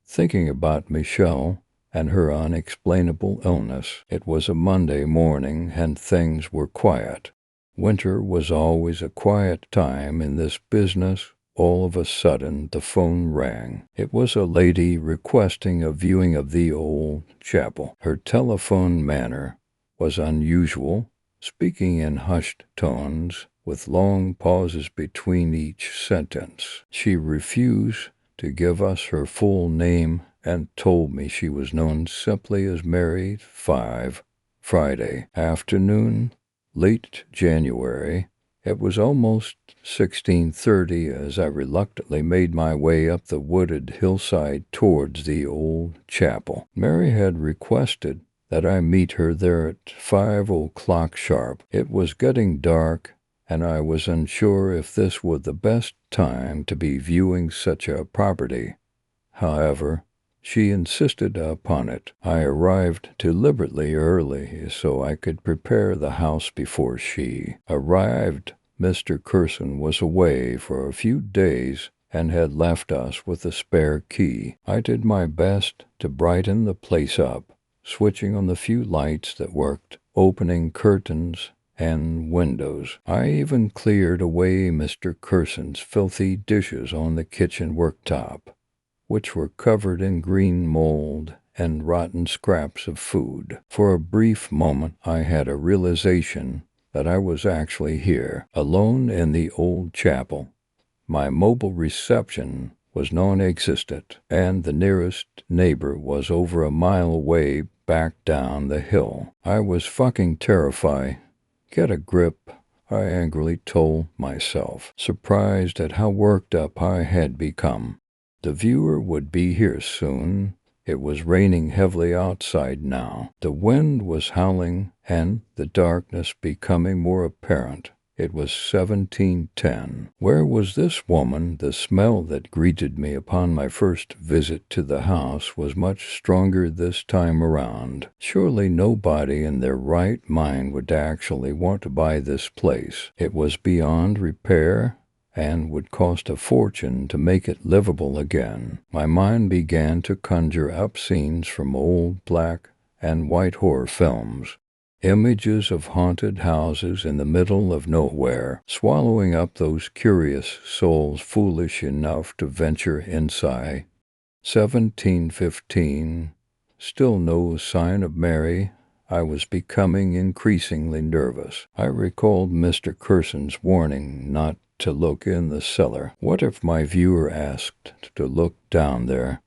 thinking about Michelle and her unexplainable illness. It was a Monday morning and things were quiet. Winter was always a quiet time in this business. All of a sudden the phone rang. It was a lady requesting a viewing of the old chapel. Her telephone manner was unusual, speaking in hushed tones, with long pauses between each sentence. She refused to give us her full name and told me she was known simply as Mary 5. Friday afternoon, late January. It was almost 16:30 as I reluctantly made my way up the wooded hillside towards the old chapel. Mary had requested that I meet her there at 5 o'clock sharp. It was getting dark, and I was unsure if this was the best time to be viewing such a property. However, she insisted upon it. I arrived deliberately early so I could prepare the house before she arrived. Mr. Curson was away for a few days and had left us with a spare key. I did my best to brighten the place up, switching on the few lights that worked opening curtains and windows. I even cleared away Mr. Curson's filthy dishes on the kitchen worktop, which were covered in green mold and rotten scraps of food. For a brief moment I had a realization that I was actually here, alone in the old chapel. My mobile reception was non-existent, and the nearest neighbor was over a mile away back down the hill. I was fucking terrified. Get a grip, I angrily told myself, surprised at how worked up I had become. The viewer would be here soon. It was raining heavily outside now. The wind was howling and the darkness becoming more apparent. It was 17:10. Where was this woman? The smell that greeted me upon my first visit to the house was much stronger this time around. Surely nobody in their right mind would actually want to buy this place. It was beyond repair and would cost a fortune to make it livable again. My mind began to conjure up scenes from old black and white horror films. Images of haunted houses in the middle of nowhere, swallowing up those curious souls foolish enough to venture inside. 17:15. Still no sign of Mary. I was becoming increasingly nervous. I recalled Mr. Curson's warning not to look in the cellar. What if my viewer asked to look down there?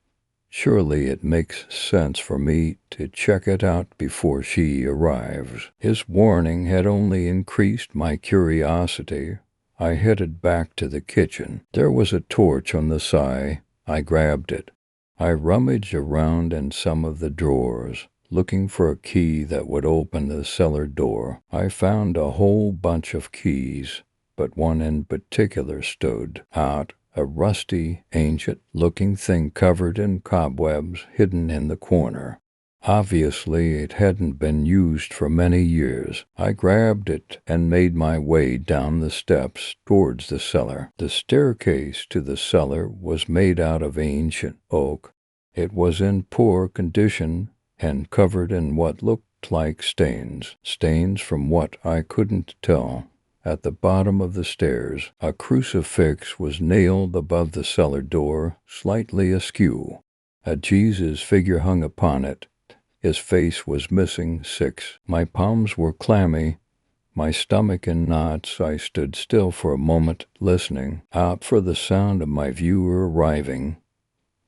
Surely it makes sense for me to check it out before she arrives. His warning had only increased my curiosity. I headed back to the kitchen. There was a torch on the side. I grabbed it. I rummaged around in some of the drawers, looking for a key that would open the cellar door. I found a whole bunch of keys, but one in particular stood out. A rusty, ancient-looking thing covered in cobwebs hidden in the corner. Obviously, it hadn't been used for many years. I grabbed it and made my way down the steps towards the cellar. The staircase to the cellar was made out of ancient oak. It was in poor condition and covered in what looked like stains from what I couldn't tell. At the bottom of the stairs, a crucifix was nailed above the cellar door, slightly askew. A Jesus figure hung upon it. His face was missing 6. My palms were clammy, my stomach in knots. I stood still for a moment, listening, out for the sound of my viewer arriving.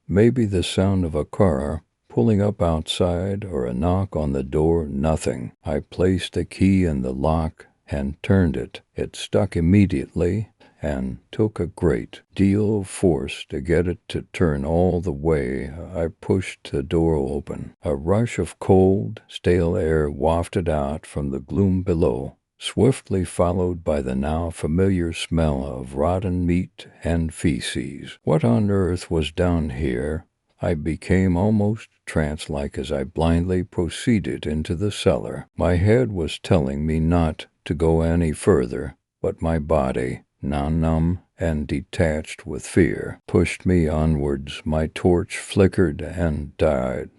Maybe the sound of a car pulling up outside or a knock on the door. Nothing. I placed the key in the lock and turned it. It stuck immediately and took a great deal of force to get it to turn all the way. I pushed the door open. A rush of cold, stale air wafted out from the gloom below, swiftly followed by the now familiar smell of rotten meat and feces. What on earth was down here? I became almost trance-like as I blindly proceeded into the cellar. My head was telling me not to go any further, but my body, now numb and detached with fear, pushed me onwards. My torch flickered and died.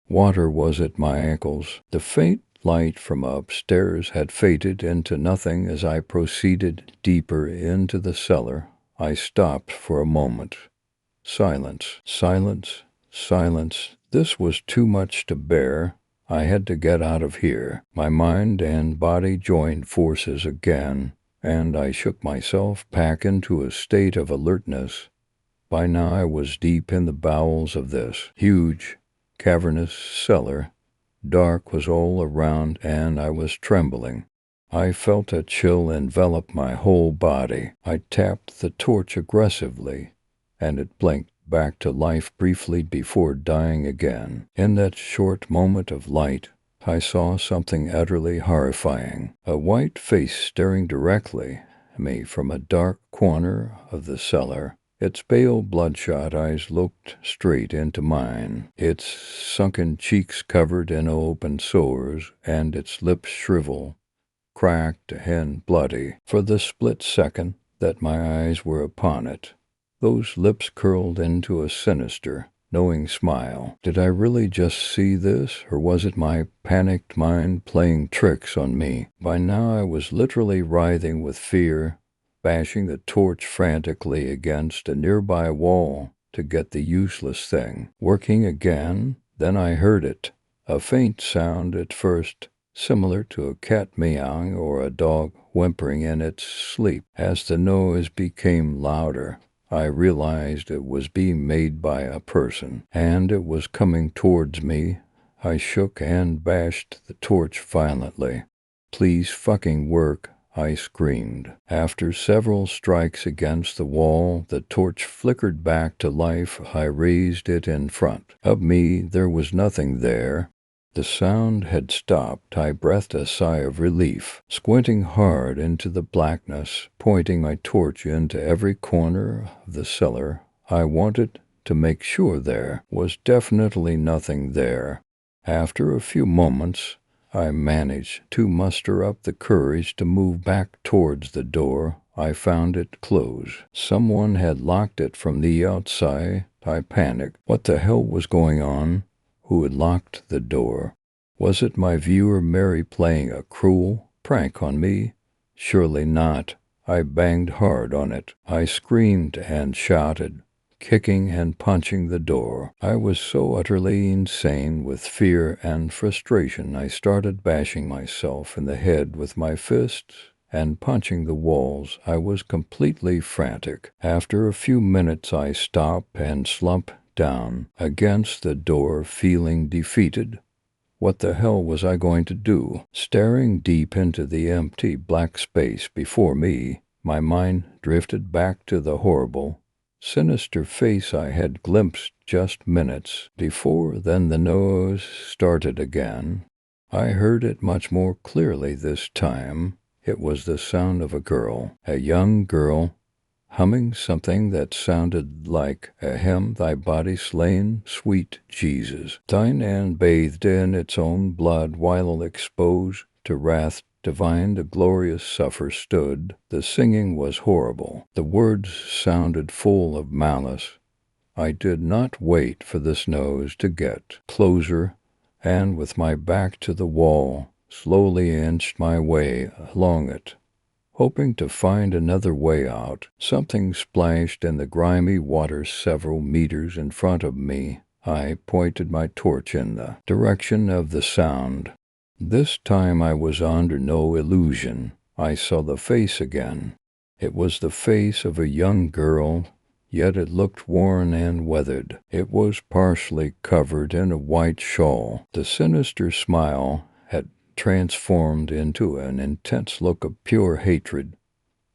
Water was at my ankles. The faint light from upstairs had faded into nothing as I proceeded deeper into the cellar. I stopped for a moment. Silence, silence, silence. This was too much to bear. I had to get out of here. My mind and body joined forces again, and I shook myself back into a state of alertness. By now I was deep in the bowels of this huge, cavernous cellar. Dark was all around, and I was trembling. I felt a chill envelop my whole body. I tapped the torch aggressively, and it blinked back to life briefly before dying again. In that short moment of light, I saw something utterly horrifying. A white face staring directly at me from a dark corner of the cellar. Its pale, bloodshot eyes looked straight into mine, its sunken cheeks covered in open sores, and its lips shriveled, cracked, and bloody. For the split second that my eyes were upon it, those lips curled into a sinister, knowing smile. Did I really just see this, or was it my panicked mind playing tricks on me? By now I was literally writhing with fear, bashing the torch frantically against a nearby wall to get the useless thing working again. Then I heard it, a faint sound at first, similar to a cat meowing or a dog whimpering in its sleep. As the noise became louder, I realized it was being made by a person, and it was coming towards me. I shook and bashed the torch violently. "Please fucking work," I screamed. After several strikes against the wall, the torch flickered back to life. I raised it in front of me. There was nothing there. The sound had stopped. I breathed a sigh of relief, squinting hard into the blackness, pointing my torch into every corner of the cellar. I wanted to make sure there was definitely nothing there. After a few moments, I managed to muster up the courage to move back towards the door. I found it closed. Someone had locked it from the outside. I panicked. What the hell was going on? Who had locked the door? Was it my viewer Mary playing a cruel prank on me? Surely not. I banged hard on it. I screamed and shouted, kicking and punching the door. I was so utterly insane with fear and frustration. I started bashing myself in the head with my fists and punching the walls. I was completely frantic. After a few minutes, I stopped and slumped down against the door, feeling defeated. What the hell was I going to do? Staring deep into the empty black space before me, my mind drifted back to the horrible, sinister face I had glimpsed just minutes before. Then the noise started again. I heard it much more clearly this time. It was the sound of a young girl, humming something that sounded like a hymn. "Thy body slain, sweet Jesus, thine hand bathed in its own blood, while exposed to wrath divine, the glorious suffer stood." The singing was horrible. The words sounded full of malice. I did not wait for this nose to get closer, and with my back to the wall, slowly inched my way along it, hoping to find another way out. Something splashed in the grimy water several meters in front of me. I pointed my torch in the direction of the sound. This time I was under no illusion. I saw the face again. It was the face of a young girl, yet it looked worn and weathered. It was partially covered in a white shawl. The sinister smile had transformed into an intense look of pure hatred,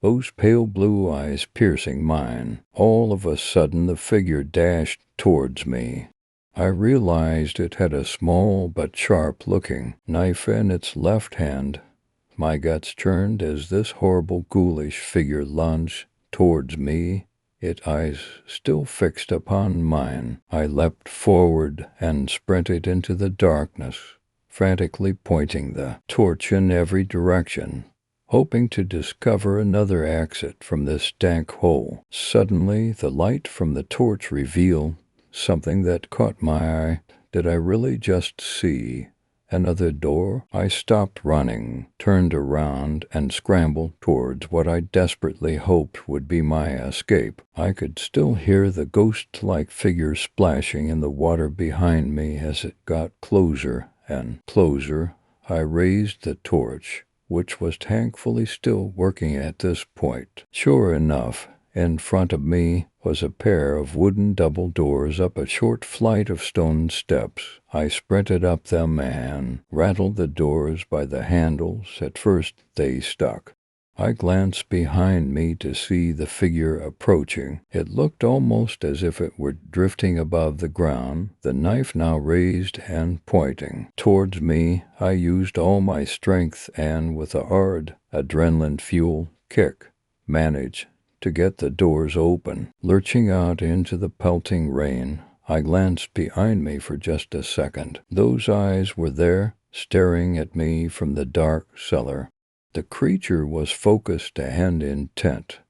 those pale blue eyes piercing mine. All of a sudden the figure dashed towards me. I realized it had a small but sharp-looking knife in its left hand. My guts churned as this horrible ghoulish figure lunged towards me, its eyes still fixed upon mine. I leapt forward and sprinted into the darkness, frantically pointing the torch in every direction, hoping to discover another exit from this dank hole. Suddenly, the light from the torch revealed something that caught my eye. Did I really just see another door? I stopped running, turned around, and scrambled towards what I desperately hoped would be my escape. I could still hear the ghost-like figure splashing in the water behind me as it got closer and closer. I raised the torch, which was thankfully still working at this point. Sure enough, in front of me was a pair of wooden double doors up a short flight of stone steps. I sprinted up them and rattled the doors by the handles. At first they stuck. I glanced behind me to see the figure approaching. It looked almost as if it were drifting above the ground, the knife now raised and pointing towards me. I used all my strength and, with a hard, adrenaline-fueled kick, managed to get the doors open. Lurching out into the pelting rain, I glanced behind me for just a second. Those eyes were there, staring at me from the dark cellar. The creature was focused and intent.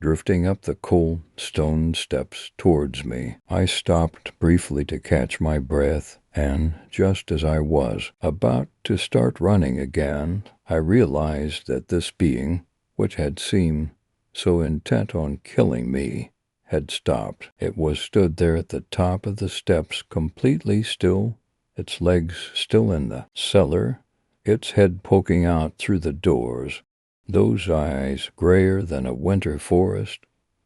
drifting up the cold stone steps towards me. I stopped briefly to catch my breath, and just as I was about to start running again, I realized that this being, which had seemed so intent on killing me, had stopped. It was stood there at the top of the steps, completely still, its legs still in the cellar, its head poking out through the doors. Those eyes, grayer than a winter forest,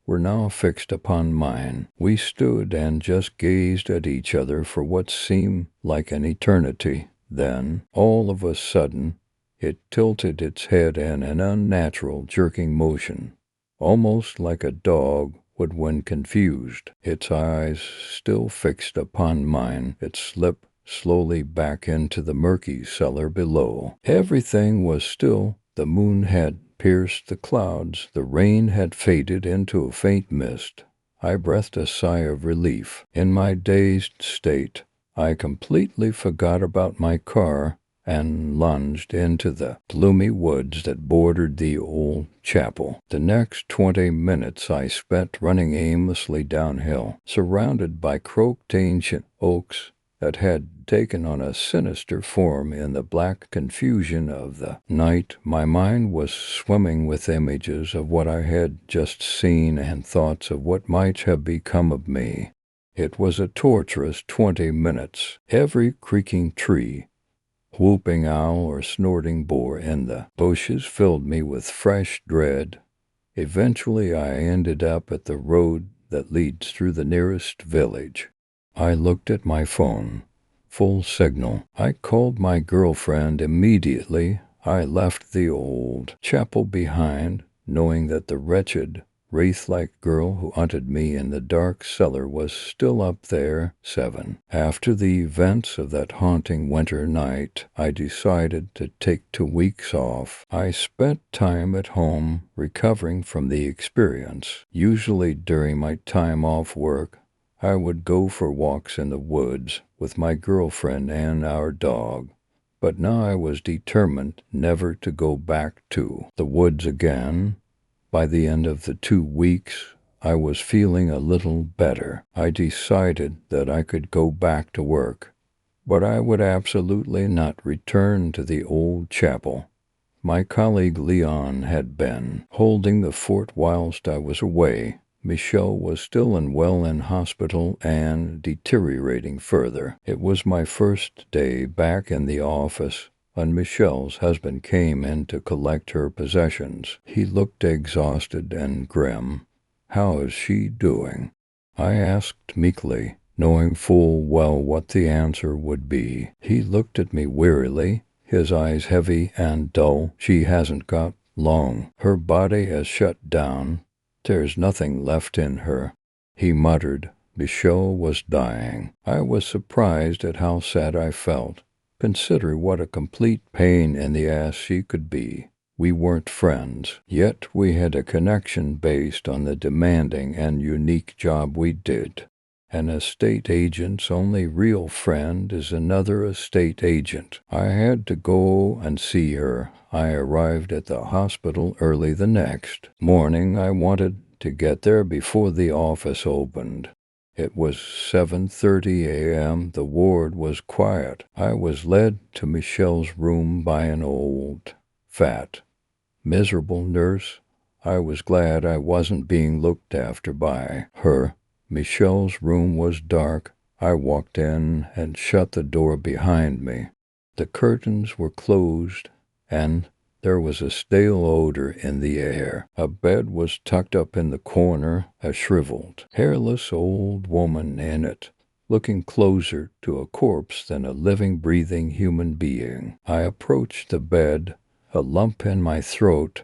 were now fixed upon mine. We stood and just gazed at each other for what seemed like an eternity. Then, all of a sudden, it tilted its head in an unnatural jerking motion, almost like a dog would when confused. Its eyes still fixed upon mine, it slipped slowly back into the murky cellar below. Everything was still. The moon had pierced the clouds. The rain had faded into a faint mist. I breathed a sigh of relief. In my dazed state, I completely forgot about my car and lunged into the gloomy woods that bordered the old chapel. The next 20 minutes I spent running aimlessly downhill, surrounded by croaked ancient oaks that had taken on a sinister form in the black confusion of the night. My mind was swimming with images of what I had just seen and thoughts of what might have become of me. It was a torturous 20 minutes. Every creaking tree, whooping owl, or snorting boar in the bushes filled me with fresh dread. Eventually I ended up at the road that leads through the nearest village. I looked at my phone. Full signal. I called my girlfriend immediately. I left the old chapel behind, knowing that the wretched, wraith-like girl who hunted me in the dark cellar was still up there. 7. After the events of that haunting winter night, I decided to take 2 weeks off. I spent time at home recovering from the experience. Usually during my time off work, I would go for walks in the woods with my girlfriend and our dog, but now I was determined never to go back to the woods again. By the end of the 2 weeks, I was feeling a little better. I decided that I could go back to work, but I would absolutely not return to the old chapel. My colleague Leon had been holding the fort whilst I was away. Michelle was still unwell in hospital and deteriorating further. It was my first day back in the office when Michelle's husband came in to collect her possessions. He looked exhausted and grim. "How is she doing?" I asked meekly, knowing full well what the answer would be. He looked at me wearily, his eyes heavy and dull. "She hasn't got long. Her body has shut down. There's nothing left in her," he muttered. Michelle was dying. I was surprised at how sad I felt. Consider what a complete pain in the ass she could be. We weren't friends, yet we had a connection based on the demanding and unique job we did. An estate agent's only real friend is another estate agent. I had to go and see her. I arrived at the hospital early the next morning. I wanted to get there before the office opened. It was 7:30 a.m. The ward was quiet. I was led to Michelle's room by an old, fat, miserable nurse. I was glad I wasn't being looked after by her. Michelle's room was dark. I walked in and shut the door behind me. The curtains were closed, and there was a stale odor in the air. A bed was tucked up in the corner, a shriveled, hairless old woman in it, looking closer to a corpse than a living, breathing human being. I approached the bed, a lump in my throat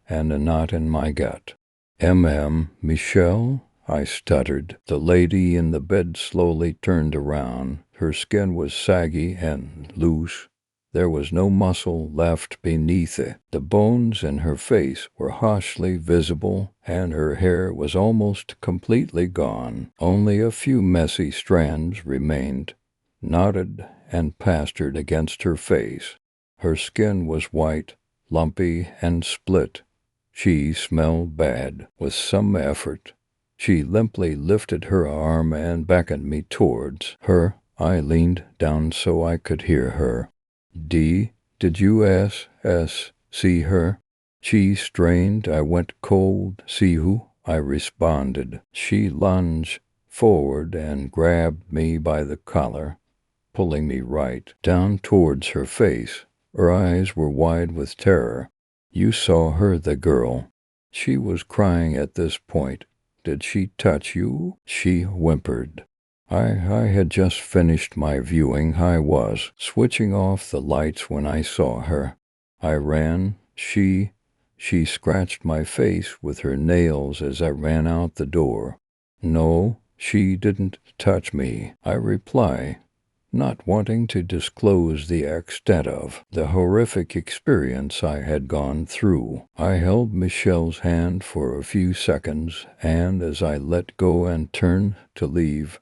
and a knot in my gut. Michelle?" I stuttered. The lady in the bed slowly turned around. Her skin was saggy and loose. There was no muscle left beneath it. The bones in her face were harshly visible, and her hair was almost completely gone. Only a few messy strands remained, knotted and plastered against her face. Her skin was white, lumpy, and split, She smelled bad. With some effort, she limply lifted her arm and beckoned me towards her. I leaned down so I could hear her. Did you see her? She strained. I went cold. See who? I responded. She lunged forward and grabbed me by the collar, pulling me right down towards her face. Her eyes were wide with terror. You saw her, the girl. She was crying at this point. Did she touch you? She whimpered. I had just finished my viewing. I was switching off the lights when I saw her. I ran. She scratched my face with her nails as I ran out the door. No, she didn't touch me, I reply, not wanting to disclose the extent of the horrific experience I had gone through. I held Michelle's hand for a few seconds, and as I let go and turned to leave,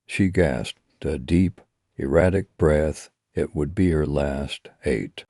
she gasped a deep, erratic breath. It would be her last.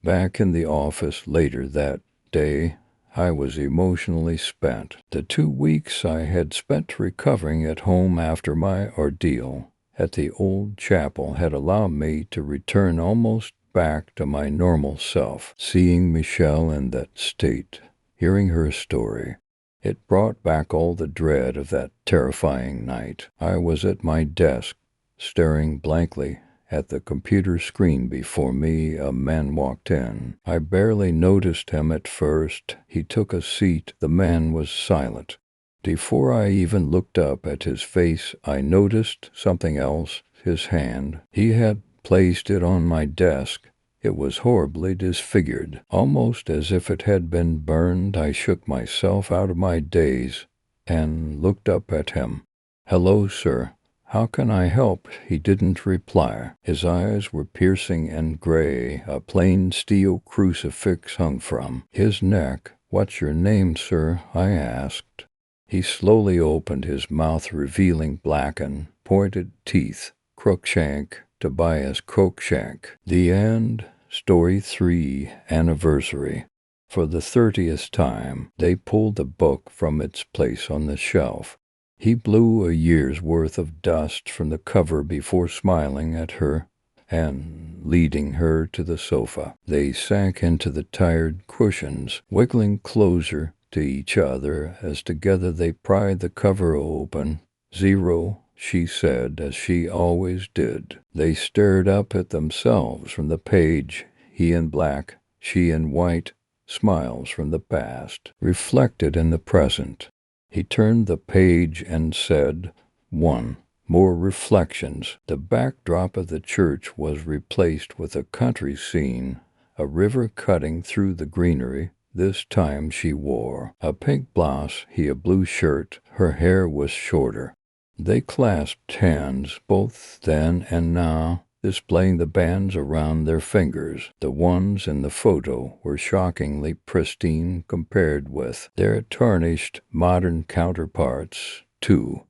Back in the office later that day, I was emotionally spent. The 2 weeks I had spent recovering at home after my ordeal at the old chapel had allowed me to return almost back to my normal self. Seeing Michelle in that state, hearing her story, it brought back all the dread of that terrifying night. I was at my desk, staring blankly at the computer screen before me. A man walked in. I barely noticed him at first. He took a seat. The man was silent. Before I even looked up at his face, I noticed something else. His hand. He had placed it on my desk. It was horribly disfigured, almost as if it had been burned. I shook myself out of my daze and looked up at him. Hello, sir. How can I help? He didn't reply. His eyes were piercing and gray. A plain steel crucifix hung from his neck. What's your name, sir? I asked. He slowly opened his mouth, revealing blackened, pointed teeth. Cruikshank, Tobias Cruikshank. The end. Story 3, Anniversary. For the 30th time, they pulled the book from its place on the shelf. He blew a year's worth of dust from the cover before smiling at her and leading her to the sofa. They sank into the tired cushions, wiggling closer to each other as together they pried the cover open. Zero, she said, as she always did. They stared up at themselves from the page, he in black, she in white, smiles from the past, reflected in the present. He turned the page and said, 1. More reflections. The backdrop of the church was replaced with a country scene, a river cutting through the greenery. This time she wore a pink blouse, he a blue shirt. Her hair was shorter. They clasped hands, both then and now, displaying the bands around their fingers. The ones in the photo were shockingly pristine compared with their tarnished modern counterparts, too.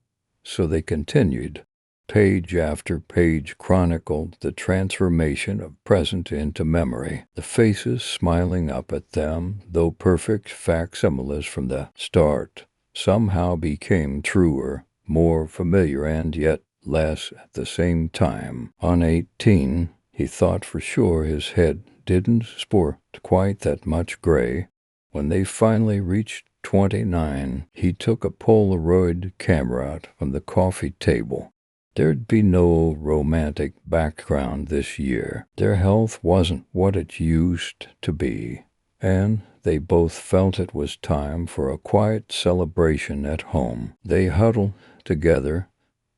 So they continued. Page after page chronicled the transformation of present into memory, the faces smiling up at them, though perfect facsimiles from the start, somehow became truer, more familiar, and yet less at the same time. On 18, he thought for sure his head didn't sport quite that much gray. When they finally reached 29, he took a Polaroid camera out from the coffee table. There'd be no romantic background this year. Their health wasn't what it used to be, and they both felt it was time for a quiet celebration at home. They huddled together,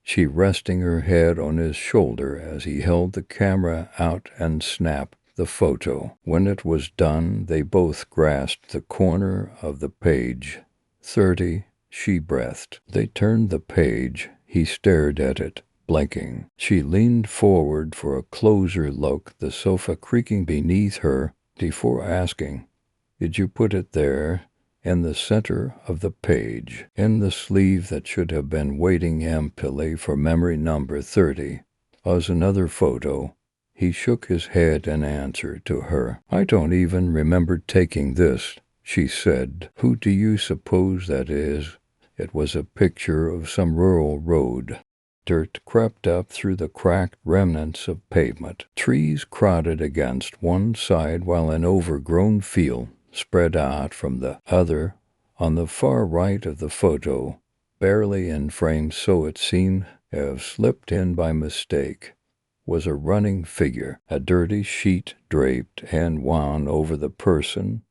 she resting her head on his shoulder as he held the camera out and snapped the photo. When it was done, they both grasped the corner of the page. 30, she breathed. They turned the page. He stared at it, blinking. She leaned forward for a closer look, the sofa creaking beneath her, before asking, "Did you put it there?" In the center of the page, in the sleeve that should have been waiting emptily for memory number 30, was another photo. He shook his head in answer to her. "I don't even remember taking this. she said. "Who do you suppose that is?" It was a picture of some rural road. Dirt crept up through the cracked remnants of pavement. Trees crowded against one side while an overgrown field spread out from the other. On the far right of the photo, barely in frame so it seemed to have slipped in by mistake, was a running figure, a dirty sheet draped and wound over the person,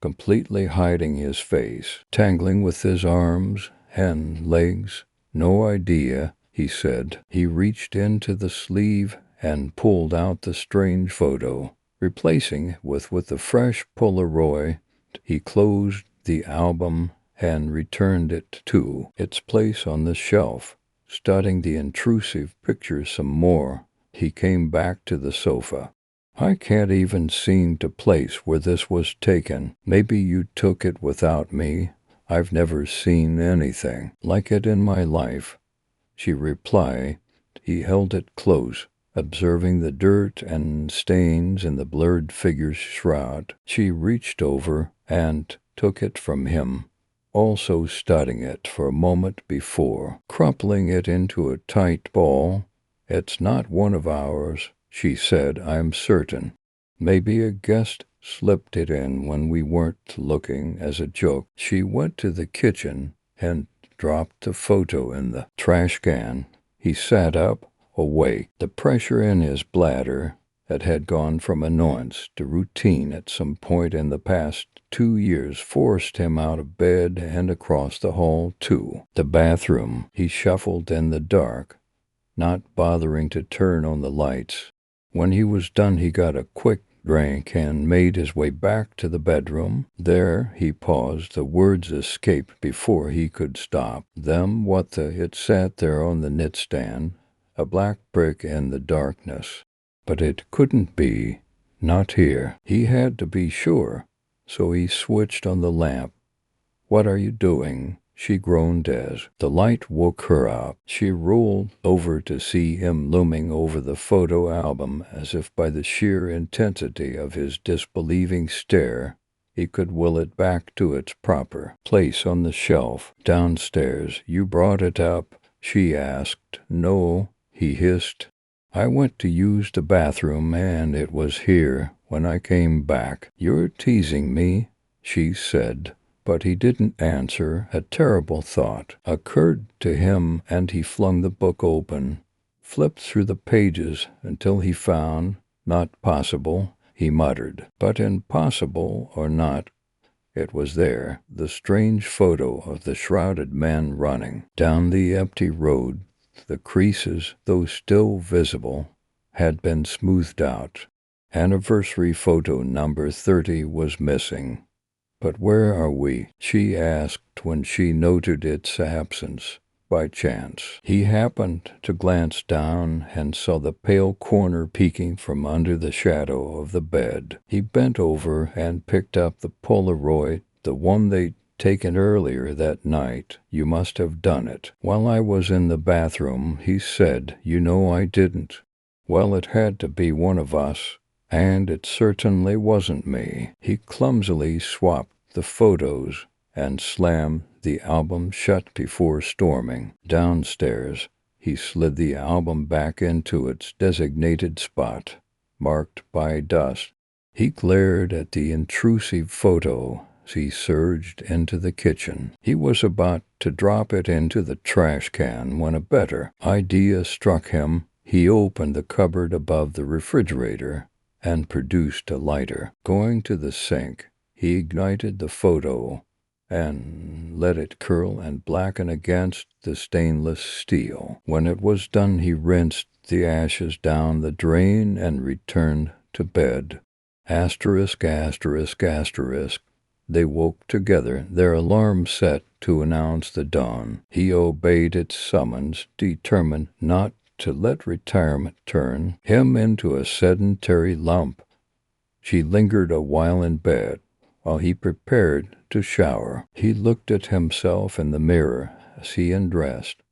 completely hiding his face, tangling with his arms and legs. "No idea," he said. He reached into the sleeve and pulled out the strange photo. Replacing it with a fresh Polaroid, he closed the album and returned it to its place on the shelf. Studying the intrusive picture some more, he came back to the sofa. "I can't even seem to place where this was taken. Maybe you took it without me. I've never seen anything like it in my life," she replied. He held it close, observing the dirt and stains in the blurred figure's shroud. She reached over and took it from him, also studying it for a moment before crumpling it into a tight ball. "It's not one of ours," she said, "I'm certain. Maybe a guest slipped it in when we weren't looking as a joke." She went to the kitchen and dropped the photo in the trash can. He sat up, awake. The pressure in his bladder that had gone from annoyance to routine at some point in the past 2 years forced him out of bed and across the hall to the bathroom. He shuffled in the dark, not bothering to turn on the lights. When he was done, he got a quick drink and made his way back to the bedroom. There he paused. The words escaped before he could stop them. It sat there on the knitstand, a black brick in the darkness. But it couldn't be. Not here. He had to be sure. So he switched on the lamp. "What are you doing?" she groaned as the light woke her up. She rolled over to see him looming over the photo album, as if by the sheer intensity of his disbelieving stare he could will it back to its proper place on the shelf. "Downstairs. You brought it up?" she asked. "No," he hissed. "I went to use the bathroom and it was here when I came back." "You're teasing me," she said. But he didn't answer. A terrible thought occurred to him, and he flung the book open, flipped through the pages until he found "Not possible," he muttered. But impossible or not, it was there, the strange photo of the shrouded man running down the empty road. The creases, though still visible, had been smoothed out. Anniversary photo number 30 was missing. "But where are we?" she asked when she noted its absence. By chance, he happened to glance down and saw the pale corner peeking from under the shadow of the bed. He bent over and picked up the Polaroid, the one they'd taken earlier that night. "You must have done it while I was in the bathroom," he said. "You know I didn't." "Well, it had to be one of us. And it certainly wasn't me." He clumsily swapped the photos and slammed the album shut before storming downstairs. He slid the album back into its designated spot, marked by dust. He glared at the intrusive photo as he surged into the kitchen. He was about to drop it into the trash can when a better idea struck him. He opened the cupboard above the refrigerator and produced a lighter. Going to the sink, he ignited the photo and let it curl and blacken against the stainless steel. When it was done, he rinsed the ashes down the drain and returned to bed. Asterisk, asterisk, asterisk. They woke together, their alarm set to announce the dawn. He obeyed its summons, determined not to let retirement turn him into a sedentary lump. She lingered a while in bed, while he prepared to shower. He looked at himself in the mirror as he undressed,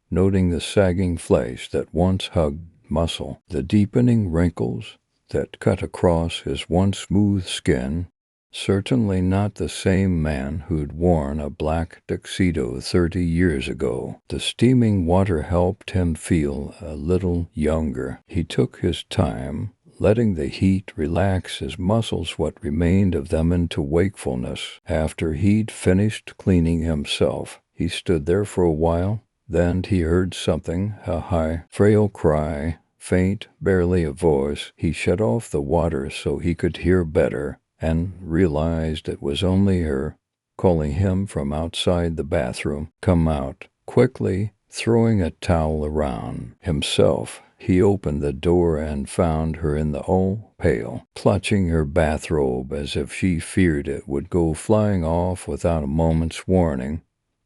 noting the sagging flesh that once hugged muscle, the deepening wrinkles that cut across his once smooth skin. Certainly not the same man who'd worn a black tuxedo 30 years ago. The steaming water helped him feel a little younger. He took his time, letting the heat relax his muscles, what remained of them, into wakefulness. After he'd finished cleaning himself, he stood there for a while. Then he heard something, a high, frail cry, faint, barely a voice. He shut off the water so he could hear better, and realized it was only her, calling him from outside the bathroom. "Come out." Quickly throwing a towel around himself, he opened the door and found her in the hall, pale, clutching her bathrobe as if she feared it would go flying off without a moment's warning.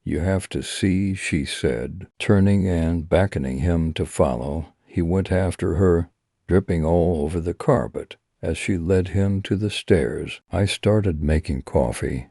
"You have to see," she said, turning and beckoning him to follow. He went after her, dripping all over the carpet as she led him to the stairs. "I started making coffee,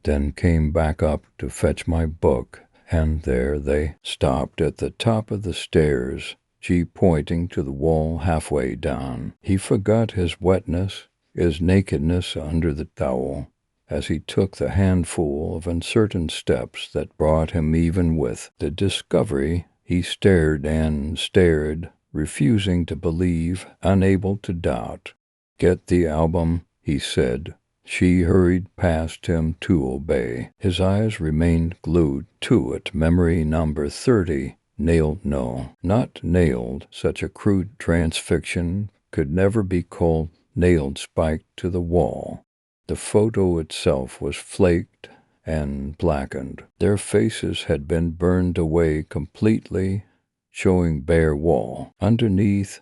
then came back up to fetch my book, and there they stopped at the top of the stairs," she pointing to the wall halfway down. He forgot his wetness, his nakedness under the towel, as he took the handful of uncertain steps that brought him even with the discovery. He stared and stared, refusing to believe, unable to doubt. "Get the album," he said. She hurried past him to obey. His eyes remained glued to it. Memory number 30. Nailed, no, not nailed. Such a crude transfixion could never be called nailed, spiked to the wall. The photo itself was flaked and blackened. Their faces had been burned away completely, showing bare wall. Underneath,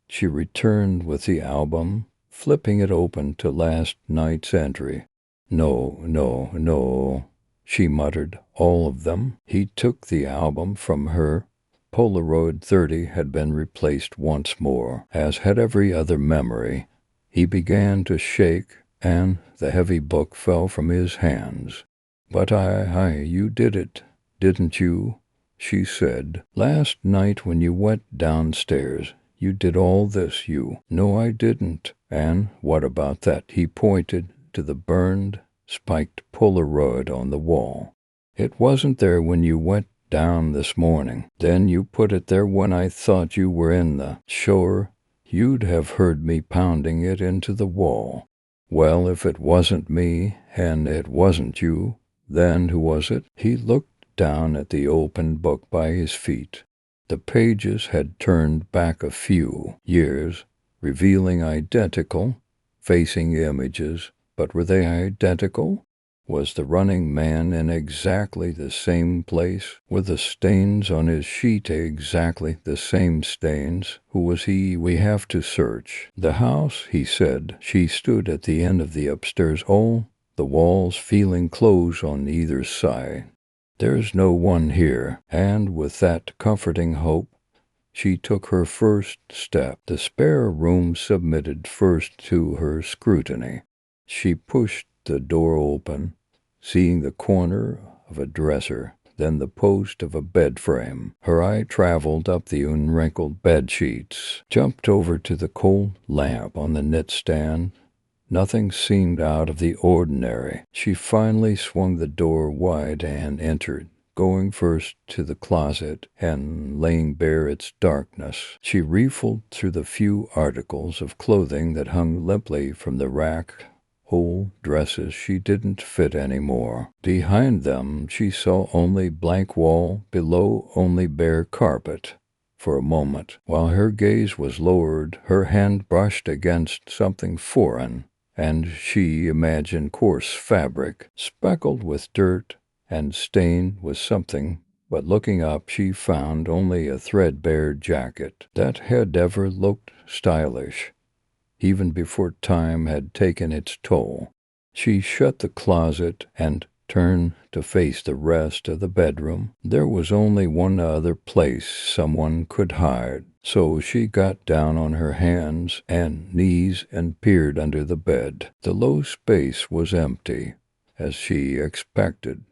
she returned with the album, flipping it open to last night's entry. "No, no, no," she muttered. "All of them." He took the album from her. Polaroid 30 had been replaced once more, as had every other memory. He began to shake, and the heavy book fell from his hands. "But you did it, didn't you?" she said. "Last night when you went downstairs, you did all this, you." "No, I didn't." "And what about that?" He pointed to the burned, spiked Polaroid on the wall. "It wasn't there when you went down this morning. Then you put it there when I thought you were in the shower. You'd have heard me pounding it into the wall." "Well, if it wasn't me, and it wasn't you, then who was it?" He looked down at the open book by his feet. The pages had turned back a few years, revealing identical, facing images. But were they identical? Was the running man in exactly the same place? Were the stains on his sheet exactly the same stains? Who was he? "We have to search the house," he said. She stood at the end of the upstairs hall, the walls feeling closed on either side. "There's no one here." And with that comforting hope, she took her first step. The spare room submitted first to her scrutiny. She pushed the door open, seeing the corner of a dresser, then the post of a bed frame. Her eye traveled up the unwrinkled bed sheets, jumped over to the cold lamp on the knit stand. Nothing seemed out of the ordinary. She finally swung the door wide and entered, going first to the closet and laying bare its darkness. She riffled through the few articles of clothing that hung limply from the rack. Old dresses she didn't fit anymore. Behind them she saw only blank wall, below only bare carpet. For a moment, while her gaze was lowered, her hand brushed against something foreign, and she imagined coarse fabric, speckled with dirt and stained with something. But looking up, she found only a threadbare jacket that had ever looked stylish, even before time had taken its toll. She shut the closet and turned to face the rest of the bedroom. There was only one other place someone could hide, so she got down on her hands and knees and peered under the bed. The low space was empty, as she expected.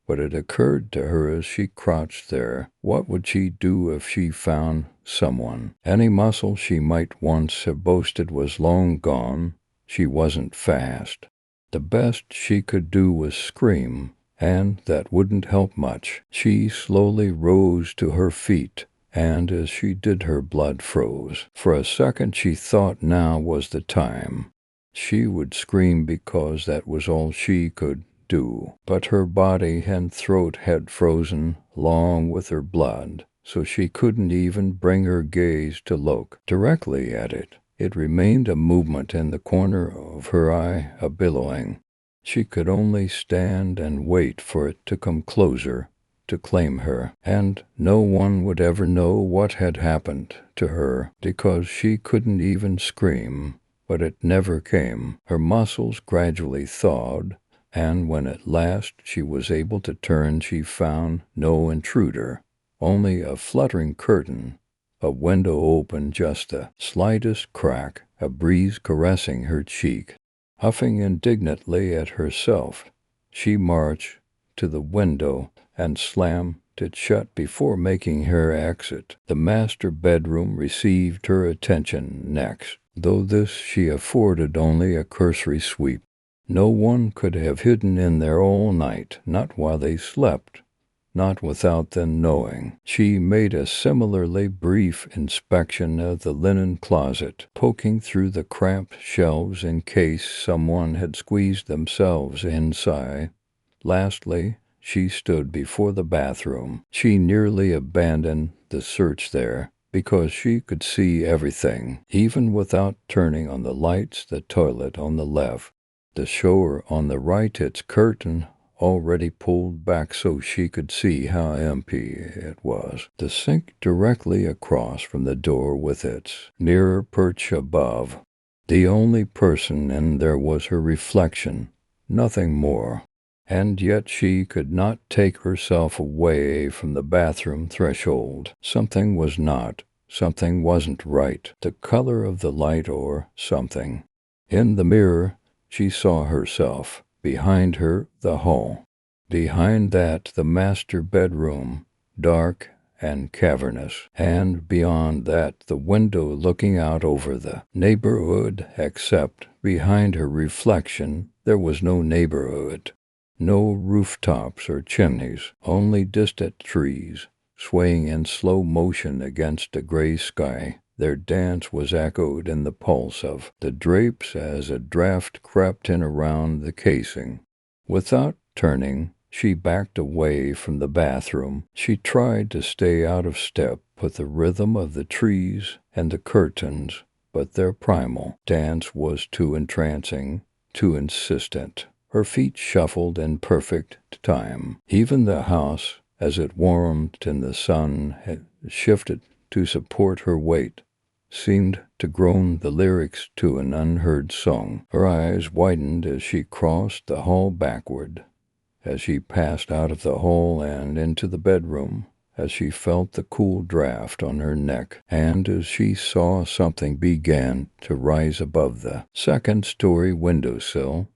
But it occurred to her as she crouched there, what would she do if she found someone? Any muscle she might once have boasted was long gone. She wasn't fast. The best she could do was scream, and that wouldn't help much. She slowly rose to her feet, and as she did her blood froze. For a second she thought now was the time. She would scream because that was all she could do. But her body and throat had frozen along with her blood, so she couldn't even bring her gaze to look directly at it. It remained a movement in the corner of her eye, a billowing. She could only stand and wait for it to come closer, to claim her, and no one would ever know what had happened to her because she couldn't even scream. But it never came. Her muscles gradually thawed, and when at last she was able to turn, she found no intruder, only a fluttering curtain, a window open just the slightest crack, a breeze caressing her cheek. Huffing indignantly at herself, she marched to the window and slammed it shut before making her exit. The master bedroom received her attention next, though this she afforded only a cursory sweep. No one could have hidden in there all night, not while they slept, not without them knowing. She made a similarly brief inspection of the linen closet, poking through the cramped shelves in case someone had squeezed themselves inside. Lastly, she stood before the bathroom. She nearly abandoned the search there, because she could see everything, even without turning on the lights. The toilet on the left, the shower on the right, its curtain already pulled back so she could see how empty it was. The sink directly across from the door with its mirror perch above. The only person in there was her reflection, nothing more. And yet she could not take herself away from the bathroom threshold. Something was not, something wasn't right. The color of the light or something. In the mirror, she saw herself. Behind her, the hall. Behind that, the master bedroom, dark and cavernous. And beyond that, the window looking out over the neighborhood, except behind her reflection, there was no neighborhood. No rooftops or chimneys, only distant trees, swaying in slow motion against a gray sky. Their dance was echoed in the pulse of the drapes as a draft crept in around the casing. Without turning, she backed away from the bathroom. She tried to stay out of step with the rhythm of the trees and the curtains, but their primal dance was too entrancing, too insistent. Her feet shuffled in perfect time. Even the house, as it warmed in the sun, had shifted to support her weight, seemed to groan the lyrics to an unheard song. Her eyes widened as she crossed the hall backward, as she passed out of the hall and into the bedroom, as she felt the cool draft on her neck, and as she saw something began to rise above the second-story windowsill.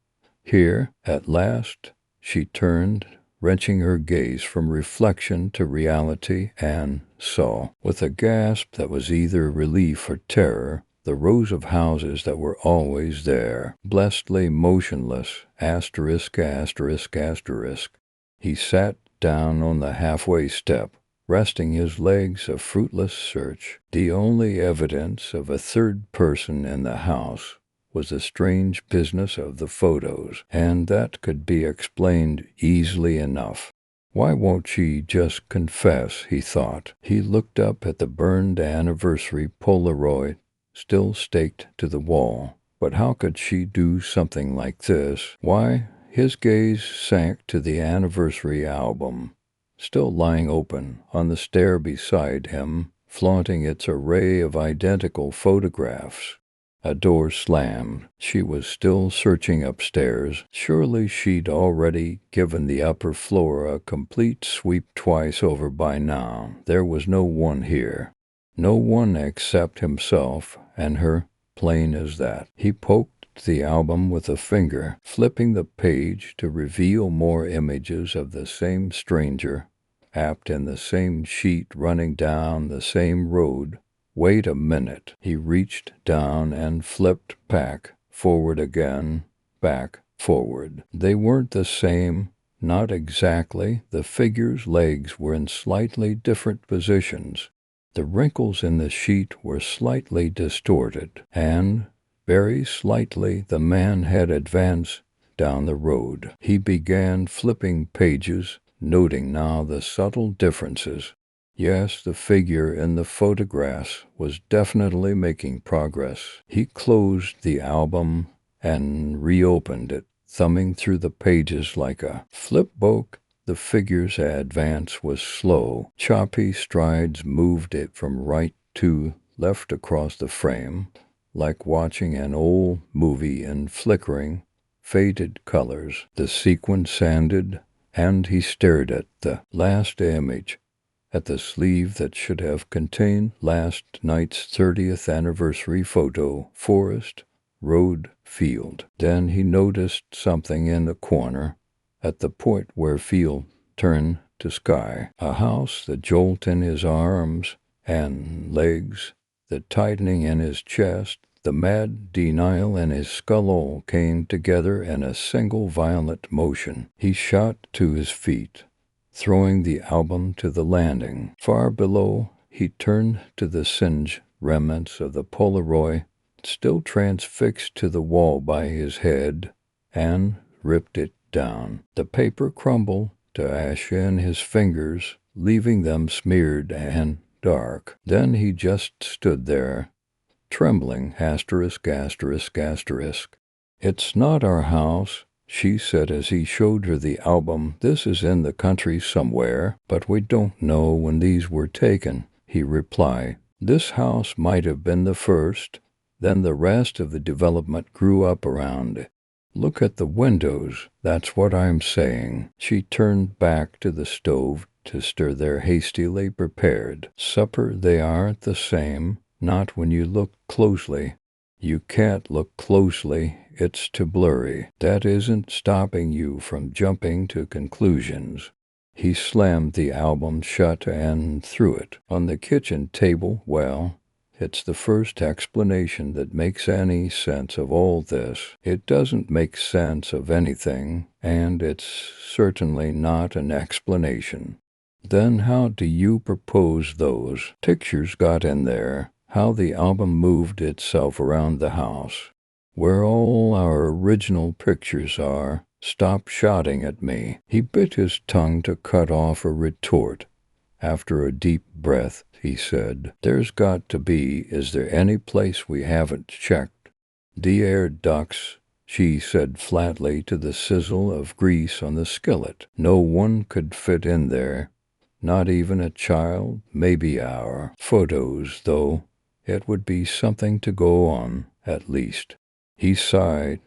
Here, at last, she turned, wrenching her gaze from reflection to reality, and saw, with a gasp that was either relief or terror, the rows of houses that were always there, blessedly motionless, asterisk, asterisk, asterisk. He sat down on the halfway step, resting his legs a fruitless search. The only evidence of a third person in the house was the strange business of the photos, and that could be explained easily enough. Why won't she just confess, he thought. He looked up at the burned anniversary Polaroid still staked to the wall. But how could she do something like this? Why, his gaze sank to the anniversary album, still lying open on the stair beside him, flaunting its array of identical photographs. A door slammed. She was still searching upstairs. Surely she'd already given the upper floor a complete sweep twice over by now. There was no one here. No one except himself and her, plain as that. He poked the album with a finger, flipping the page to reveal more images of the same stranger, apt in the same sheet running down the same road. Wait a minute. He reached down and flipped back, forward again, back, forward. They weren't the same, not exactly. The figure's legs were in slightly different positions. The wrinkles in the sheet were slightly distorted, and very slightly the man had advanced down the road. He began flipping pages, noting now the subtle differences. Yes, the figure in the photographs was definitely making progress. He closed the album and reopened it, thumbing through the pages like a flipbook. The figure's advance was slow. Choppy strides moved it from right to left across the frame, like watching an old movie in flickering, faded colors. The sequence ended, and he stared at the last image, at the sleeve that should have contained last night's 30th anniversary photo, forest, road, field. Then he noticed something in the corner, at the point where field turned to sky. A house, the jolt in his arms and legs, the tightening in his chest, the mad denial in his skull all came together in a single violent motion. He shot to his feet, throwing the album to the landing. Far below, he turned to the singed remnants of the Polaroid, still transfixed to the wall by his head, and ripped it down. The paper crumbled to ash in his fingers, leaving them smeared and dark. Then he just stood there, trembling, asterisk, asterisk, asterisk. It's not our house, she said as he showed her the album. This is in the country somewhere, but we don't know when these were taken, he replied. This house might have been the first, then the rest of the development grew up around it. Look at the windows, that's what I'm saying. She turned back to the stove to stir their hastily prepared supper. They aren't the same, not when you look closely. You can't look closely, it's too blurry. That isn't stopping you from jumping to conclusions. He slammed the album shut and threw it on the kitchen table. Well, it's the first explanation that makes any sense of all this. It doesn't make sense of anything, and it's certainly not an explanation. Then how do you propose those pictures got in there? How the album moved itself around the house, where all our original pictures are? Stop shouting at me. He bit his tongue to cut off a retort. After a deep breath, he said, There's got to be. Is there any place we haven't checked? The air ducts, she said flatly to the sizzle of grease on the skillet. No one could fit in there, not even a child. Maybe our photos, though. It would be something to go on, at least. He sighed.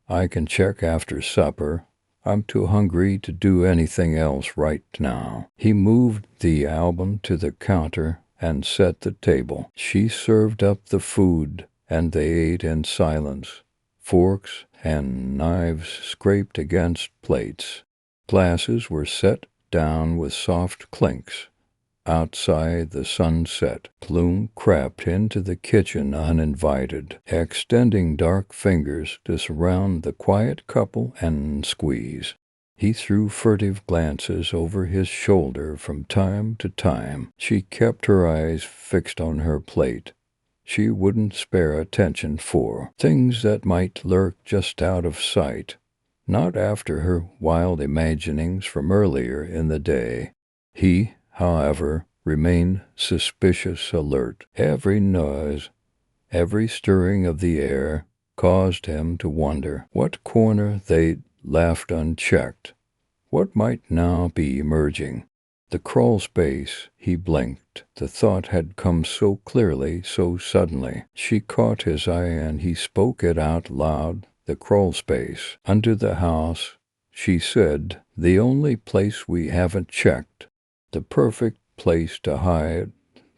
I can check after supper. I'm too hungry to do anything else right now. He moved the album to the counter and set the table. She served up the food, and they ate in silence. Forks and knives scraped against plates. Glasses were set down with soft clinks. Outside, the sunset gloom crept into the kitchen uninvited, extending dark fingers to surround the quiet couple and squeeze. He threw furtive glances over his shoulder from time to time. She kept her eyes fixed on her plate. She wouldn't spare attention for things that might lurk just out of sight, not after her wild imaginings from earlier in the day. He, however, remained suspicious, alert. Every noise, every stirring of the air caused him to wonder what corner they'd left unchecked, what might now be emerging. The crawl space, he blinked. The thought had come so clearly, so suddenly. She caught his eye and he spoke it out loud. The crawl space. Under the house, she said, the only place we haven't checked. The perfect place to hide,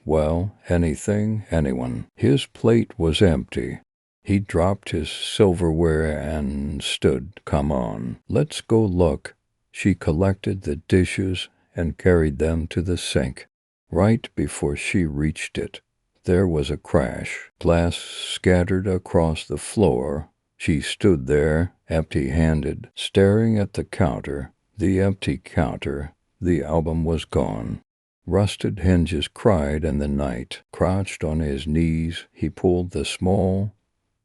well, anything, anyone. His plate was empty. He dropped his silverware and stood. Come on, let's go look. She collected the dishes and carried them to the sink. Right before she reached it, there was a crash. Glass scattered across the floor, She stood there, empty-handed, staring at the counter, the empty counter. The album was gone. Rusted hinges cried in the night. Crouched on his knees, he pulled the small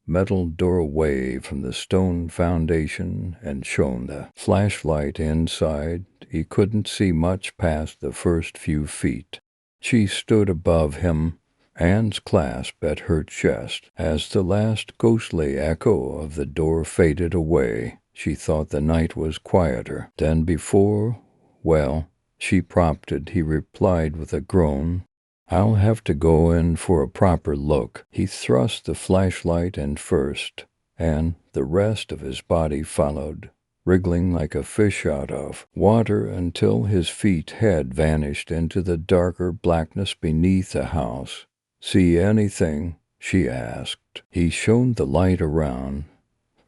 metal door away from the stone foundation and shone the flashlight inside. He couldn't see much past the first few feet. She stood above him, hands clasped at her chest. As the last ghostly echo of the door faded away, she thought the night was quieter than before. Well, she prompted, he replied with a groan. I'll have to go in for a proper look. He thrust the flashlight in first, and the rest of his body followed, wriggling like a fish out of water until his feet had vanished into the darker blackness beneath the house. See anything? She asked. He shone the light around,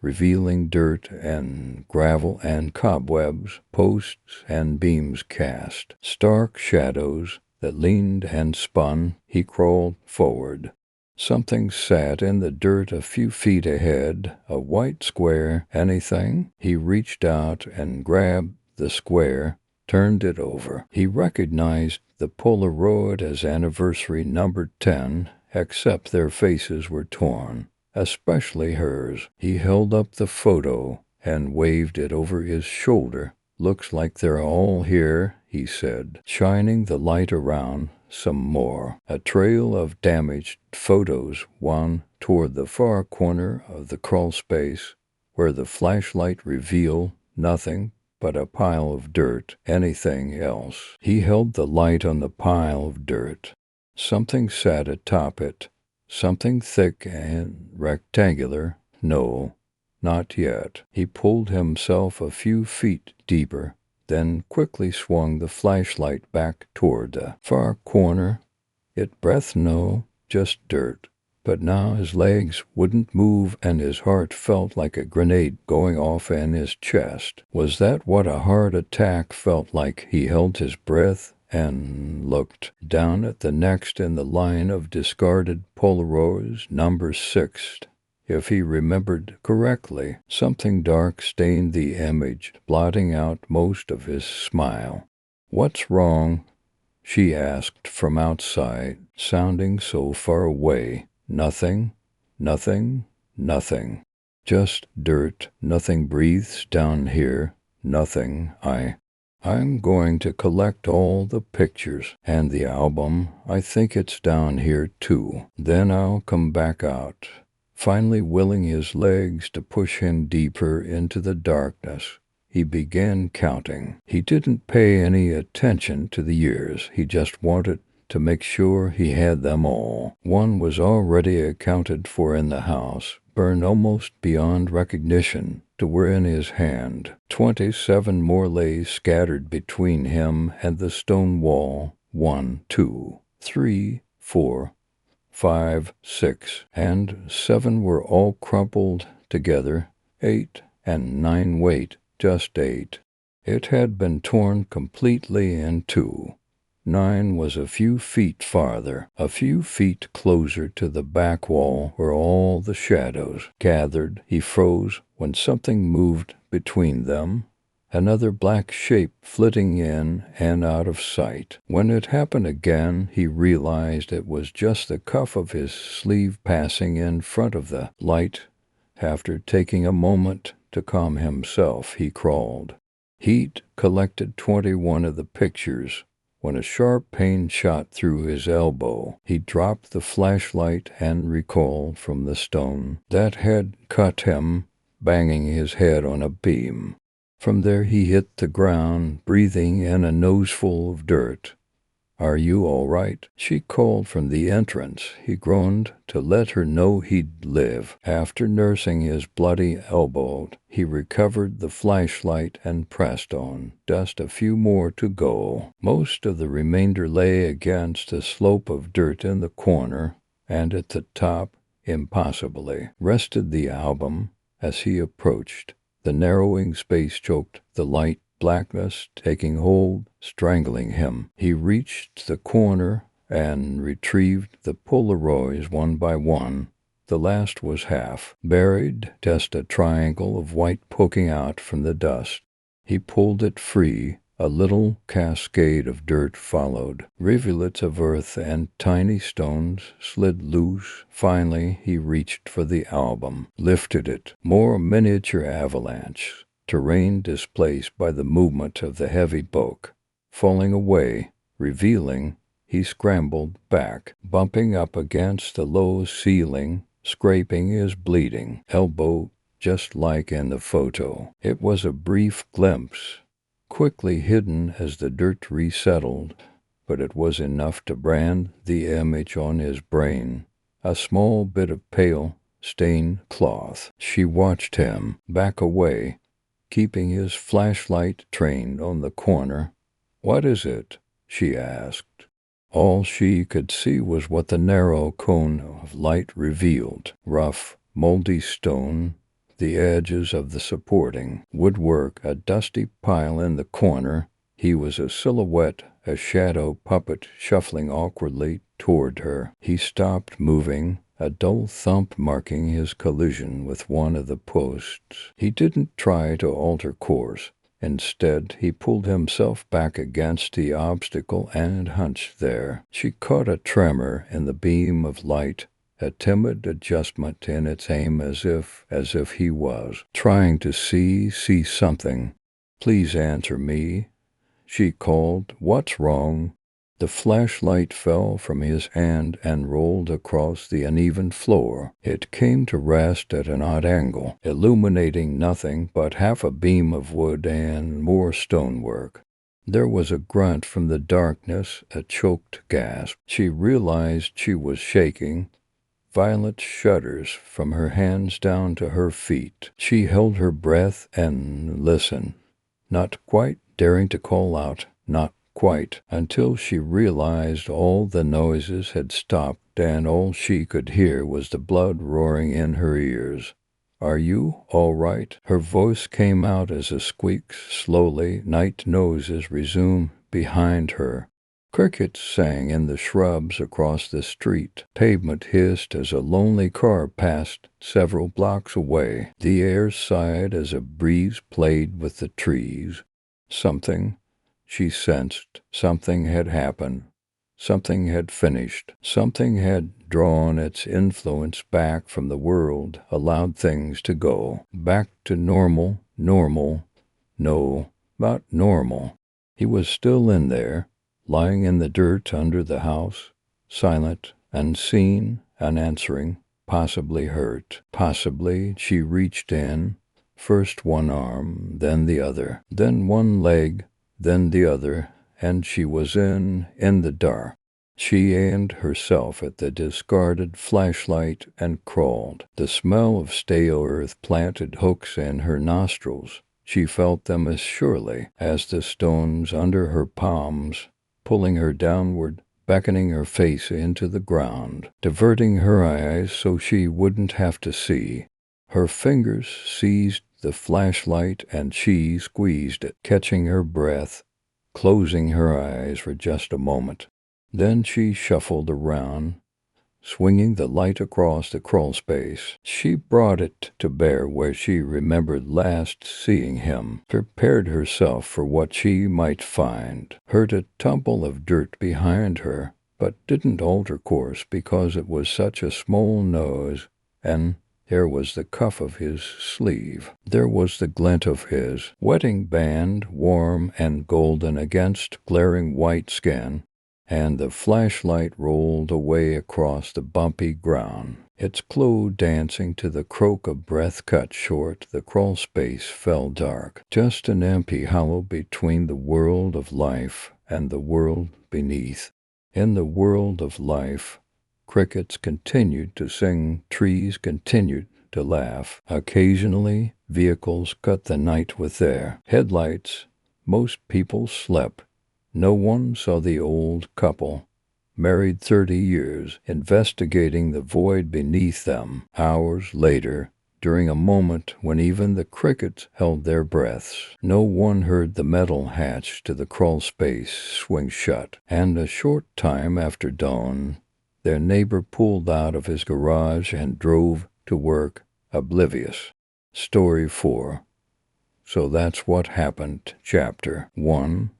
revealing dirt and gravel and cobwebs, posts and beams cast, stark shadows that leaned and spun. He crawled forward. Something sat in the dirt a few feet ahead, a white square. Anything? He reached out and grabbed the square, turned it over. He recognized the Polaroid as anniversary number 10, except their faces were torn, especially hers. He held up the photo and waved it over his shoulder. Looks like they're all here, he said, shining the light around some more. A trail of damaged photos wound toward the far corner of the crawl space, where the flashlight revealed nothing but a pile of dirt. Anything else? He held the light on the pile of dirt. Something sat atop it, something thick and rectangular. No, not yet. He pulled himself a few feet deeper, then quickly swung the flashlight back toward the far corner. It breathed no, just dirt. But now his legs wouldn't move and his heart felt like a grenade going off in his chest. Was that what a heart attack felt like? He held his breath and looked down at the next in the line of discarded Polaroids, number 6. If he remembered correctly, something dark stained the image, blotting out most of his smile. What's wrong? She asked from outside, sounding so far away. Nothing, nothing, nothing. Just dirt. Nothing breathes down here. Nothing. I'm going to collect all the pictures and the album. I think it's down here too. Then I'll come back out. Finally willing his legs to push him deeper into the darkness, he began counting. He didn't pay any attention to the years. He just wanted to make sure he had them all. One was already accounted for in the house, burned almost beyond recognition to were in his hand. 27 more lay scattered between him and the stone wall. 1, 2, 3, 4, 5, 6, and 7 were all crumpled together. 8 and 9, wait, just 8. It had been torn completely in two. 9 was a few feet farther, a few feet closer to the back wall where all the shadows gathered. He froze when something moved between them, another black shape flitting in and out of sight. When it happened again, he realized it was just the cuff of his sleeve passing in front of the light. After taking a moment to calm himself, he crawled. Heat collected 21 of the pictures. When a sharp pain shot through his elbow, he dropped the flashlight and recoiled from the stone that had cut him, banging his head on a beam. From there he hit the ground, breathing in a noseful of dirt. "Are you all right?" she called from the entrance. He groaned to let her know he'd live. After nursing his bloody elbow, he recovered the flashlight and pressed on. Just a few more to go. Most of the remainder lay against a slope of dirt in the corner, and at the top, impossibly, rested the album. As he approached, the narrowing space choked the light, blackness taking hold, strangling him. He reached the corner and retrieved the Polaroids one by one. The last was half buried, just a triangle of white poking out from the dust. He pulled it free. A little cascade of dirt followed. Rivulets of earth and tiny stones slid loose. Finally, he reached for the album, lifted it. More miniature avalanche. Terrain displaced by the movement of the heavy bulk. Falling away, revealing, he scrambled back, bumping up against the low ceiling, scraping his bleeding elbow just like in the photo. It was a brief glimpse, quickly hidden as the dirt resettled, but it was enough to brand the image on his brain. A small bit of pale, stained cloth. She watched him back away, keeping his flashlight trained on the corner. "What is it?" she asked. All she could see was what the narrow cone of light revealed. Rough, moldy stone, the edges of the supporting woodwork, a dusty pile in the corner. He was a silhouette, a shadow puppet shuffling awkwardly toward her. He stopped moving, a dull thump marking his collision with one of the posts. He didn't try to alter course. Instead, he pulled himself back against the obstacle and hunched there. She caught a tremor in the beam of light, a timid adjustment in its aim as if he was trying to see something. "Please answer me," she called. "What's wrong?" The flashlight fell from his hand and rolled across the uneven floor. It came to rest at an odd angle, illuminating nothing but half a beam of wood and more stonework. There was a grunt from the darkness, a choked gasp. She realized she was shaking. Violent shudders from her hands down to her feet. She held her breath and listened, not quite daring to call out, not quite, until she realized all the noises had stopped and all she could hear was the blood roaring in her ears. "Are you all right?" Her voice came out as a squeak. Slowly, night noises resumed behind her. Crickets sang in the shrubs across the street. Pavement hissed as a lonely car passed several blocks away. The air sighed as a breeze played with the trees. Something, she sensed, something had happened. Something had finished. Something had drawn its influence back from the world, allowed things to go. Back to normal. No, not normal. He was still in there, lying in the dirt under the house, silent, unseen, unanswering, possibly hurt. Possibly she reached in, first one arm, then the other, then one leg, then the other, and she was in the dark. She aimed herself at the discarded flashlight and crawled. The smell of stale earth planted hooks in her nostrils. She felt them as surely as the stones under her palms, pulling her downward, beckoning her face into the ground, diverting her eyes so she wouldn't have to see. Her fingers seized the flashlight and she squeezed it, catching her breath, closing her eyes for just a moment. Then she shuffled around, swinging the light across the crawl space. She brought it to bear where she remembered last seeing him, prepared herself for what she might find, heard a tumble of dirt behind her, but didn't alter course because it was such a small nose, and there was the cuff of his sleeve. There was the glint of his wedding band, warm and golden against glaring white skin, and the flashlight rolled away across the bumpy ground. Its glow dancing to the croak of breath cut short. The crawl space fell dark, just an empty hollow between the world of life and the world beneath. In the world of life, crickets continued to sing, trees continued to laugh. Occasionally, vehicles cut the night with their headlights. Most people slept. No one saw the old couple, married 30 years, investigating the void beneath them. Hours later, during a moment when even the crickets held their breaths, no one heard the metal hatch to the crawl space swing shut, and a short time after dawn, Their neighbor pulled out of his garage and drove to work, oblivious. Story 4. So that's what happened. Chapter 1.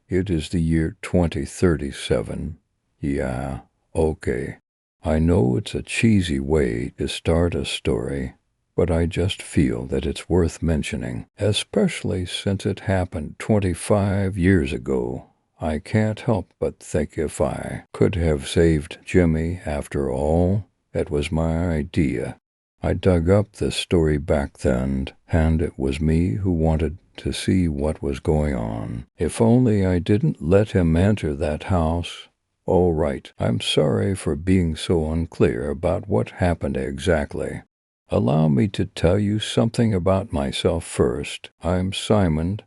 It is the year 2037. Yeah, okay. I know it's a cheesy way to start a story, but I just feel that it's worth mentioning, especially since it happened 25 years ago. I can't help but think if I could have saved Jimmy after all, it was my idea. I dug up this story back then, and it was me who wanted to see what was going on. If only I didn't let him enter that house. All right, I'm sorry for being so unclear about what happened exactly. Allow me to tell you something about myself first. I'm Simon,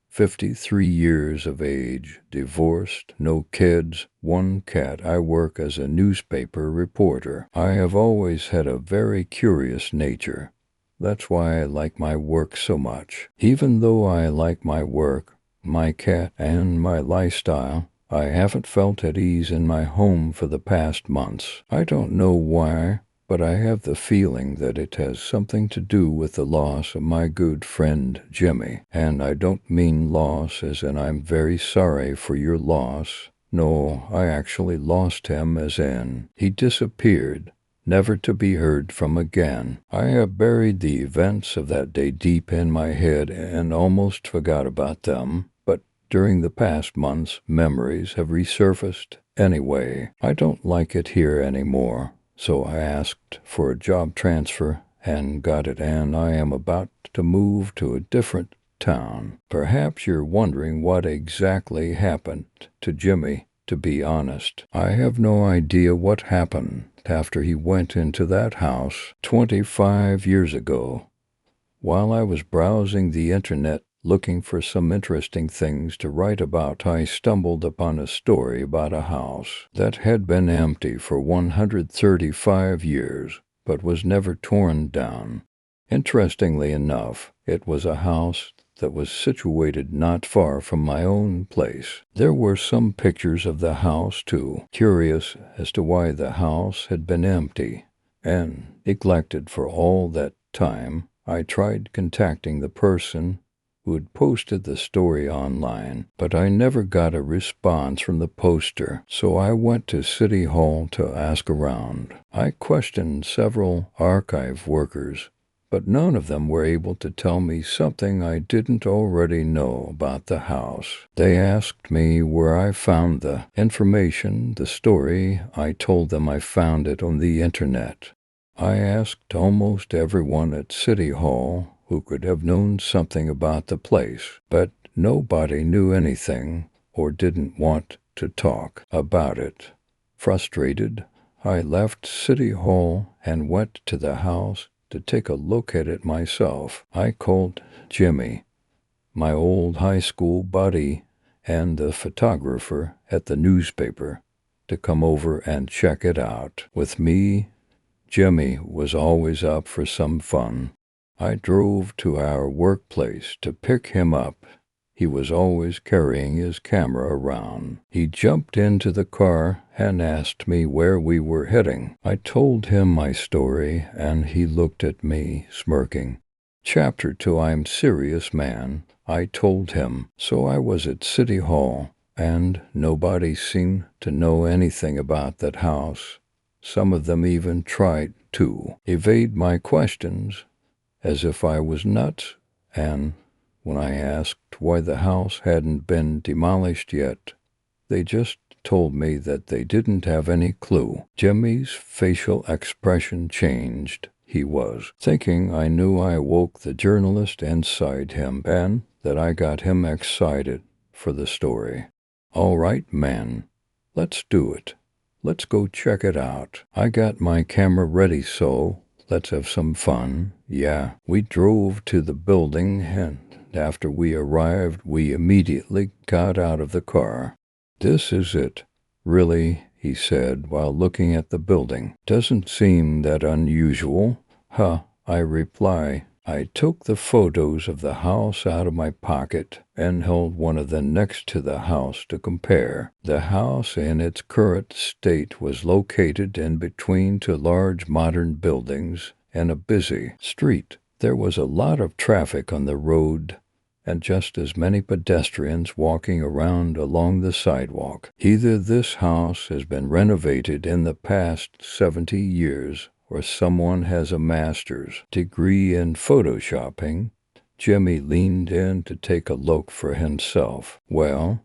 53 years of age, divorced, no kids, one cat. I work as a newspaper reporter. I have always had a very curious nature. That's why I like my work so much. Even though I like my work, my cat, and my lifestyle, I haven't felt at ease in my home for the past months. I don't know why, but I have the feeling that it has something to do with the loss of my good friend Jimmy. And I don't mean loss as in I'm very sorry for your loss. No, I actually lost him as in he disappeared, never to be heard from again. I have buried the events of that day deep in my head and almost forgot about them. During the past months, memories have resurfaced. Anyway, I don't like it here anymore, so I asked for a job transfer and got it, and I am about to move to a different town. Perhaps you're wondering what exactly happened to Jimmy. To be honest, I have no idea what happened after he went into that house 25 years ago. While I was browsing the internet, looking for some interesting things to write about, I stumbled upon a story about a house that had been empty for 135 years, but was never torn down. Interestingly enough, it was a house that was situated not far from my own place. There were some pictures of the house, too. Curious as to why the house had been empty and neglected for all that time, I tried contacting the person who had posted the story online, but I never got a response from the poster, so I went to City Hall to ask around. I questioned several archive workers, but none of them were able to tell me something I didn't already know about the house. They asked me where I found the information, the story. I told them I found it on the internet. I asked almost everyone at City Hall who could have known something about the place, but nobody knew anything or didn't want to talk about it. Frustrated, I left City Hall and went to the house to take a look at it myself. I called Jimmy, my old high school buddy, and the photographer at the newspaper to come over and check it out with me. Jimmy was always up for some fun. I drove to our workplace to pick him up. He was always carrying his camera around. He jumped into the car and asked me where we were heading. I told him my story, and he looked at me, smirking. Chapter 2. I'm serious, man, I told him. So I was at City Hall, and nobody seemed to know anything about that house. Some of them even tried to evade my questions, as if I was nuts, and when I asked why the house hadn't been demolished yet, they just told me that they didn't have any clue. Jimmy's facial expression changed. He was thinking I knew I woke the journalist inside him and that I got him excited for the story. All right, man, let's do it. Let's go check it out. I got my camera ready, so let's have some fun. Yeah, we drove to the building, and after we arrived, we immediately got out of the car. This is it, really, he said while looking at the building. Doesn't seem that unusual. Huh, I reply. I took the photos of the house out of my pocket and held one of them next to the house to compare. The house in its current state was located in between two large modern buildings and a busy street. There was a lot of traffic on the road and just as many pedestrians walking around along the sidewalk. Either this house has been renovated in the past 70 years or someone has a master's degree in photoshopping. Jimmy leaned in to take a look for himself. Well,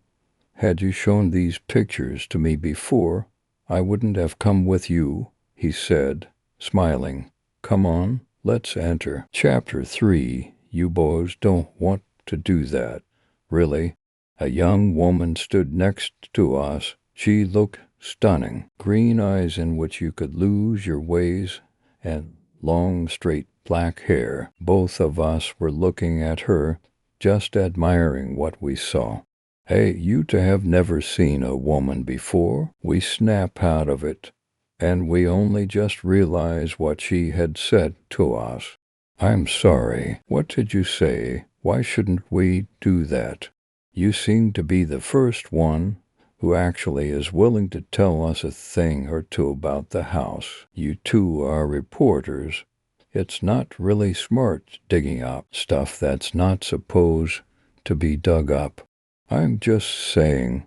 had you shown these pictures to me before, I wouldn't have come with you, he said, smiling. Come on, let's enter. Chapter 3. You boys don't want to do that. Really? A young woman stood next to us. She looked stunning. Green eyes in which you could lose your ways and long, straight black hair. Both of us were looking at her, just admiring what we saw. Hey, you to have never seen a woman before? We snap out of it, and we only just realized what she had said to us. I'm sorry. What did you say? Why shouldn't we do that? You seem to be the first one who actually is willing to tell us a thing or two about the house. You two are reporters. It's not really smart digging up stuff that's not supposed to be dug up. I'm just saying,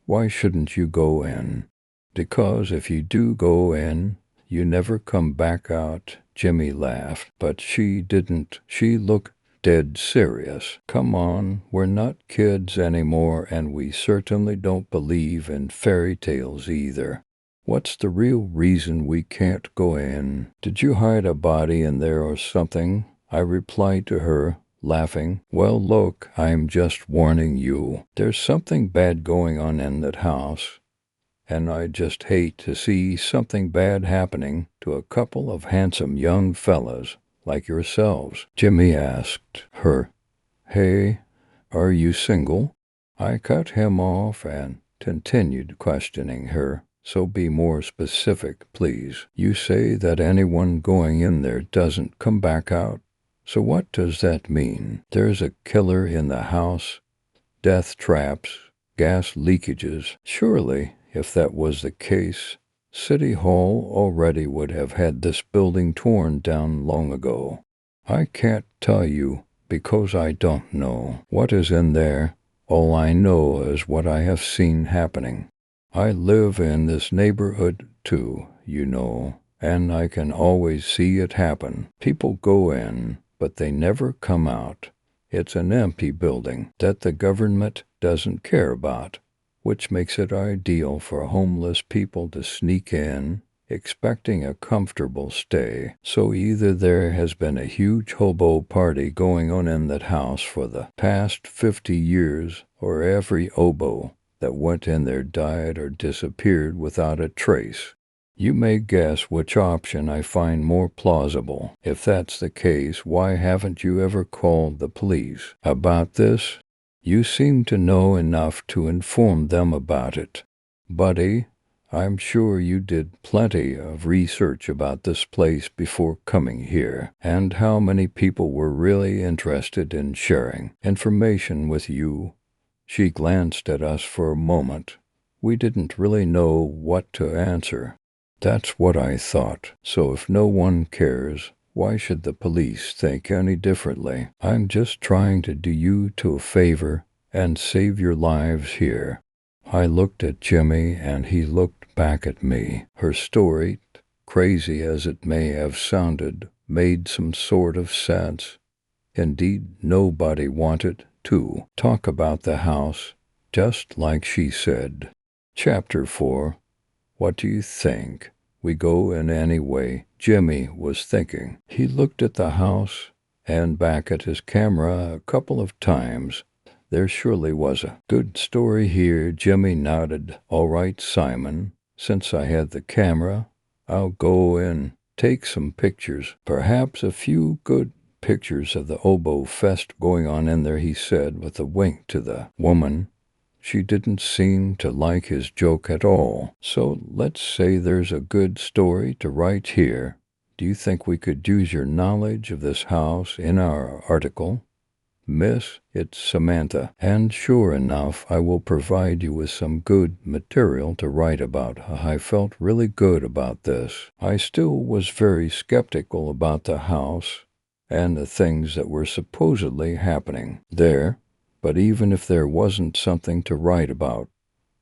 why shouldn't you go in? Because if you do go in, you never come back out. Jimmy laughed, but she didn't. She looked dead serious. Come on, we're not kids anymore, and we certainly don't believe in fairy tales either. What's the real reason we can't go in? Did you hide a body in there or something? I replied to her, laughing. Well, look, I'm just warning you. There's something bad going on in that house, and I just hate to see something bad happening to a couple of handsome young fellas like yourselves. Jimmy asked her, Hey, are you single? I cut him off and continued questioning her. So be more specific, please. You say that anyone going in there doesn't come back out. So what does that mean? There's a killer in the house, death traps, gas leakages. Surely, if that was the case, City Hall already would have had this building torn down long ago. I can't tell you because I don't know what is in there. All I know is what I have seen happening. I live in this neighborhood too, you know, and I can always see it happen. People go in, but they never come out. It's an empty building that the government doesn't care about, which makes it ideal for homeless people to sneak in, expecting a comfortable stay. So either there has been a huge hobo party going on in that house for the past 50 years, or every oboe that went in there died or disappeared without a trace. You may guess which option I find more plausible. If that's the case, why haven't you ever called the police about this? You seem to know enough to inform them about it. Buddy, I'm sure you did plenty of research about this place before coming here, and how many people were really interested in sharing information with you. She glanced at us for a moment. We didn't really know what to answer. That's what I thought. So if no one cares, why should the police think any differently? I'm just trying to do you two a favor and save your lives here. I looked at Jimmy and he looked back at me. Her story, crazy as it may have sounded, made some sort of sense. Indeed, nobody wanted to talk about the house, just like she said. Chapter 4. What do you think? We go in anyway, Jimmy was thinking. He looked at the house and back at his camera a couple of times. There surely was a good story here. Jimmy nodded. All right, Simon, since I had the camera, I'll go and take some pictures. Perhaps a few good pictures of the oboe fest going on in there, he said with a wink to the woman. She didn't seem to like his joke at all. So let's say there's a good story to write here. Do you think we could use your knowledge of this house in our article? Miss, it's Samantha, and sure enough, I will provide you with some good material to write about. I felt really good about this. I still was very skeptical about the house and the things that were supposedly happening there, but even if there wasn't something to write about,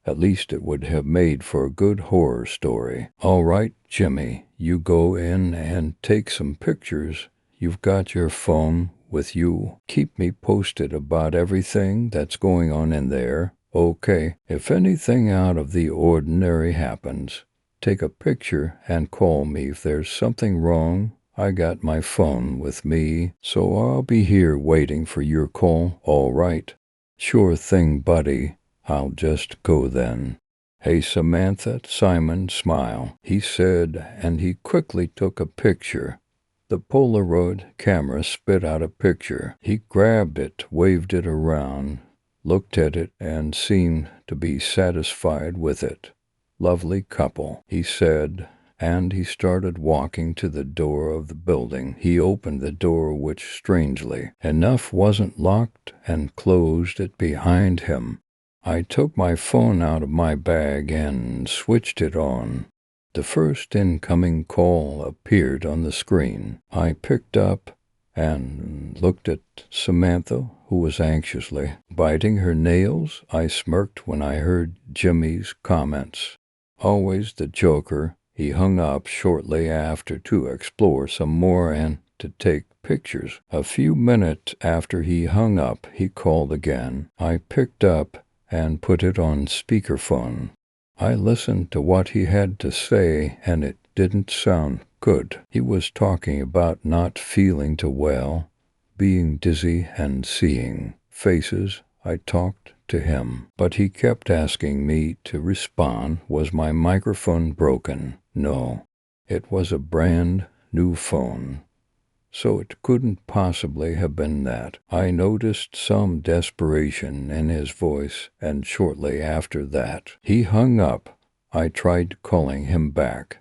at least it would have made for a good horror story. All right, Jimmy, you go in and take some pictures. You've got your phone with you. Keep me posted about everything that's going on in there. Okay, if anything out of the ordinary happens, take a picture and call me if there's something wrong. I got my phone with me, so I'll be here waiting for your call. All right. Sure thing, buddy. I'll just go then. Hey, Samantha, Simon, smile, he said, and he quickly took a picture. The Polaroid camera spit out a picture. He grabbed it, waved it around, looked at it, and seemed to be satisfied with it. Lovely couple, he said, and he started walking to the door of the building. He opened the door, which, strangely enough, wasn't locked, and closed it behind him. I took my phone out of my bag and switched it on. The first incoming call appeared on the screen. I picked up and looked at Samantha, who was anxiously biting her nails. I smirked when I heard Jimmy's comments. Always the joker, he hung up shortly after to explore some more and to take pictures. A few minutes after he hung up, he called again. I picked up and put it on speakerphone. I listened to what he had to say, and it didn't sound good. He was talking about not feeling too well, being dizzy, and seeing faces. I talked to him, but he kept asking me to respond. Was my microphone broken? No, it was a brand new phone, so it couldn't possibly have been that. I noticed some desperation in his voice, and shortly after that, he hung up. I tried calling him back,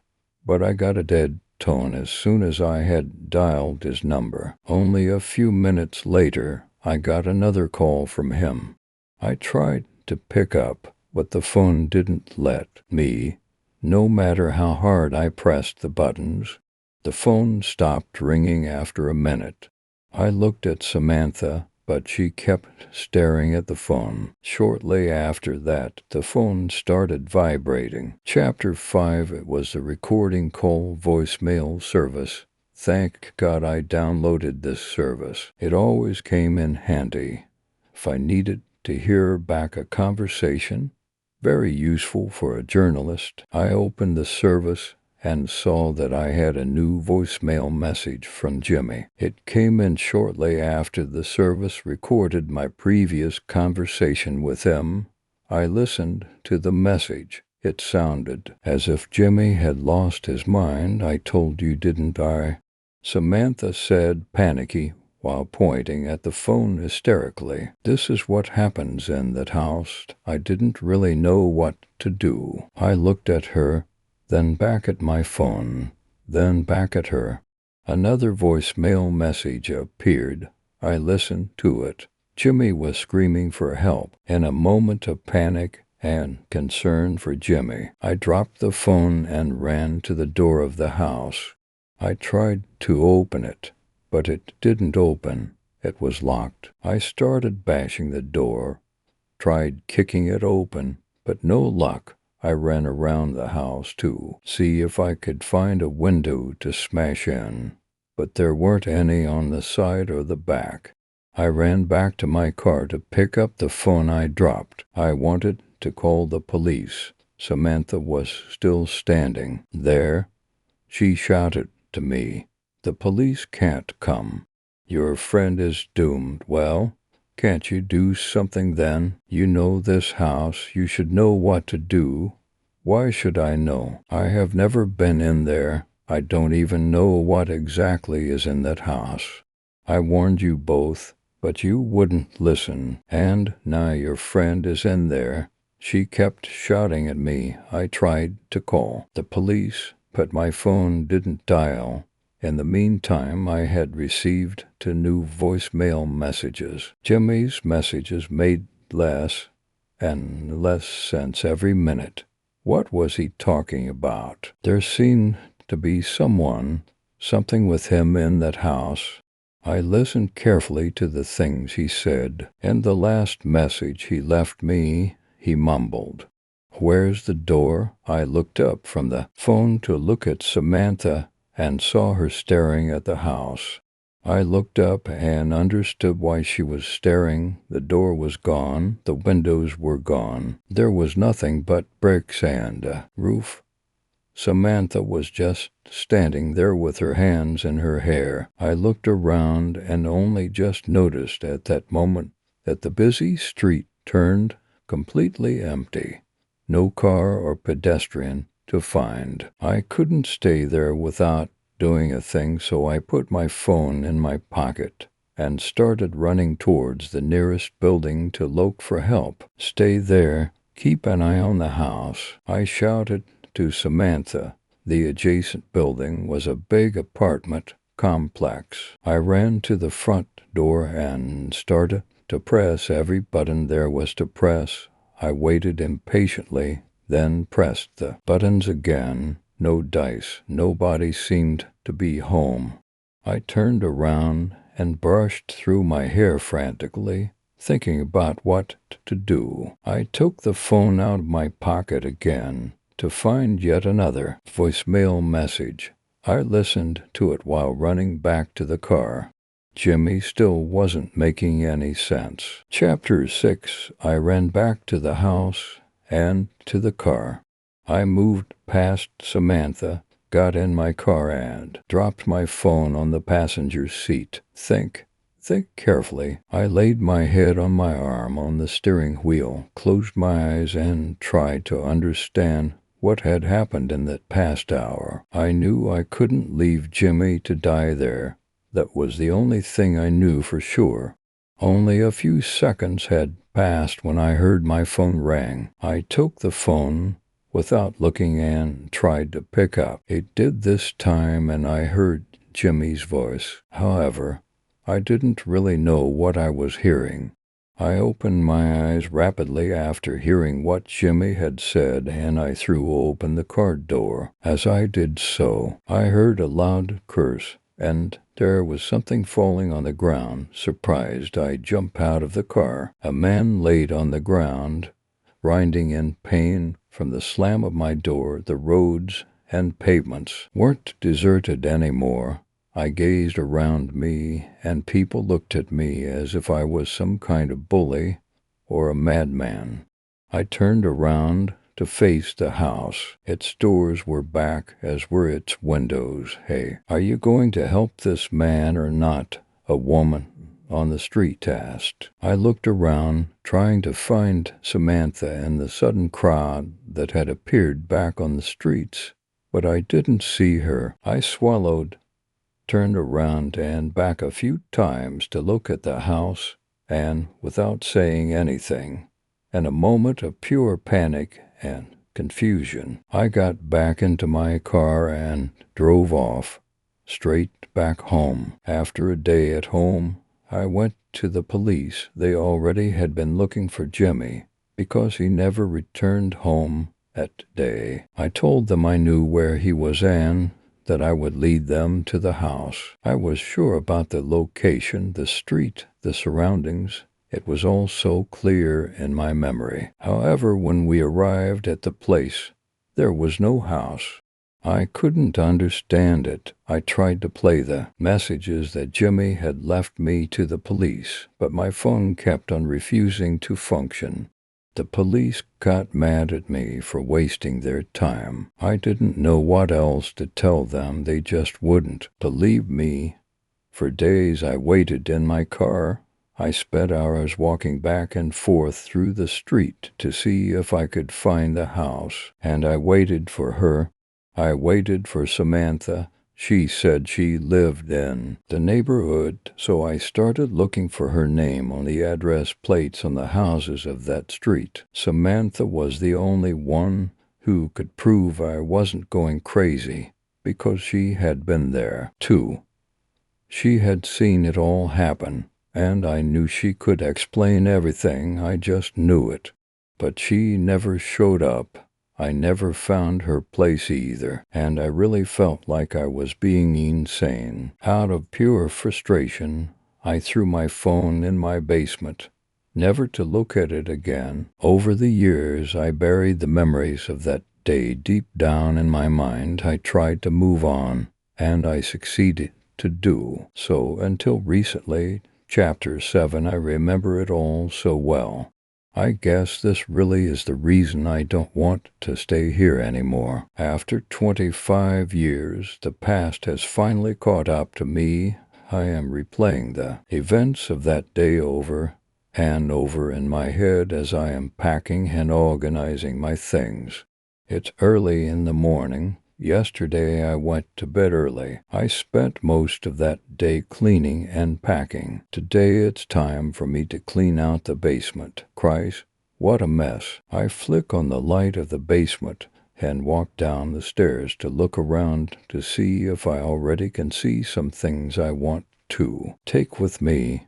but I got a dead tone as soon as I had dialed his number. Only a few minutes later, I got another call from him. I tried to pick up, but the phone didn't let me. No matter how hard I pressed the buttons, the phone stopped ringing after a minute. I looked at Samantha, but she kept staring at the phone. Shortly after that, the phone started vibrating. Chapter 5, it was the recording call voicemail service. Thank God I downloaded this service. It always came in handy if I needed to hear back a conversation. Very useful for a journalist. I opened the service and saw that I had a new voicemail message from Jimmy. It came in shortly after the service recorded my previous conversation with him. I listened to the message. It sounded as if Jimmy had lost his mind. I told you, didn't I? Samantha said, panicky, while pointing at the phone hysterically. This is what happens in that house. I didn't really know what to do. I looked at her, then back at my phone, then back at her. Another voicemail message appeared. I listened to it. Jimmy was screaming for help. In a moment of panic and concern for Jimmy, I dropped the phone and ran to the door of the house. I tried to open it, but it didn't open. It was locked. I started bashing the door, tried kicking it open, but no luck. I ran around the house to see if I could find a window to smash in, but there weren't any on the side or the back. I ran back to my car to pick up the phone I dropped. I wanted to call the police. Samantha was still standing there. She shouted to me, "The police can't come. Your friend is doomed." Well, can't you do something then? You know this house. You should know what to do. Why should I know? I have never been in there. I don't even know what exactly is in that house. I warned you both, but you wouldn't listen, and now your friend is in there. She kept shouting at me. I tried to call the police, but my phone didn't dial. In the meantime, I had received 2 new voicemail messages. Jimmy's messages made less and less sense every minute. What was he talking about? There seemed to be something with him in that house. I listened carefully to the things he said. In the last message he left me, he mumbled, "Where's the door?" I looked up from the phone to look at Samantha and saw her staring at the house. I looked up and understood why she was staring. The door was gone. The windows were gone. There was nothing but bricks and a roof. Samantha was just standing there with her hands in her hair. I looked around and only just noticed at that moment that the busy street turned completely empty. No car or pedestrian to find. I couldn't stay there without doing a thing, so I put my phone in my pocket and started running towards the nearest building to look for help. "Stay there. Keep an eye on the house," I shouted to Samantha. The adjacent building was a big apartment complex. I ran to the front door and started to press every button there was to press. I waited impatiently, then pressed the buttons again. No dice. Nobody seemed to be home. I turned around and brushed through my hair frantically, thinking about what to do. I took the phone out of my pocket again to find yet another voicemail message. I listened to it while running back to the car. Jimmy still wasn't making any sense. Chapter 6. I ran back to the house and to the car. I moved past Samantha, got in my car and dropped my phone on the passenger seat. Think carefully. I laid my head on my arm on the steering wheel, closed my eyes and tried to understand what had happened in that past hour. I knew I couldn't leave Jimmy to die there. That was the only thing I knew for sure. Only a few seconds had passed when I heard my phone ring. I took the phone without looking and tried to pick up. It did this time and I heard Jimmy's voice. However, I didn't really know what I was hearing. I opened my eyes rapidly after hearing what Jimmy had said and I threw open the car door. As I did so, I heard a loud curse and there was something falling on the ground. Surprised, I jumped out of the car. A man laid on the ground, writhing in pain from the slam of my door. The roads and pavements weren't deserted anymore. I gazed around me, and people looked at me as if I was some kind of bully or a madman. I turned around to face the house. Its doors were back, as were its windows. "Hey, are you going to help this man or not?" a woman on the street asked. I looked around, trying to find Samantha in the sudden crowd that had appeared back on the streets, but I didn't see her. I swallowed, turned around and back a few times to look at the house, and without saying anything, in a moment of pure panic and confusion, I got back into my car and drove off, straight back home. After a day at home, I went to the police. They already had been looking for Jimmy because he never returned home that day. I told them I knew where he was and that I would lead them to the house. I was sure about the location, the street, the surroundings. It was all so clear in my memory. However, when we arrived at the place, there was no house. I couldn't understand it. I tried to play the messages that Jimmy had left me to the police, but my phone kept on refusing to function. The police got mad at me for wasting their time. I didn't know what else to tell them. They just wouldn't believe me. For days I waited in my car. I spent hours walking back and forth through the street to see if I could find the house, and I waited for her. I waited for Samantha. She said she lived in the neighborhood, so I started looking for her name on the address plates on the houses of that street. Samantha was the only one who could prove I wasn't going crazy, because she had been there, too. She had seen it all happen, and I knew she could explain everything. I just knew it. But she never showed up. I never found her place either, and I really felt like I was being insane. Out of pure frustration, I threw my phone in my basement, never to look at it again. Over the years, I buried the memories of that day deep down in my mind. I tried to move on, and I succeeded to do so until recently. Chapter 7, I remember it all so well. I guess this really is the reason I don't want to stay here anymore. After 25 years, the past has finally caught up to me. I am replaying the events of that day over and over in my head as I am packing and organizing my things. It's early in the morning. Yesterday I went to bed early. I spent most of that day cleaning and packing. Today it's time for me to clean out the basement. Christ, what a mess. I flick on the light of the basement and walk down the stairs to look around to see if I already can see some things I want to take with me.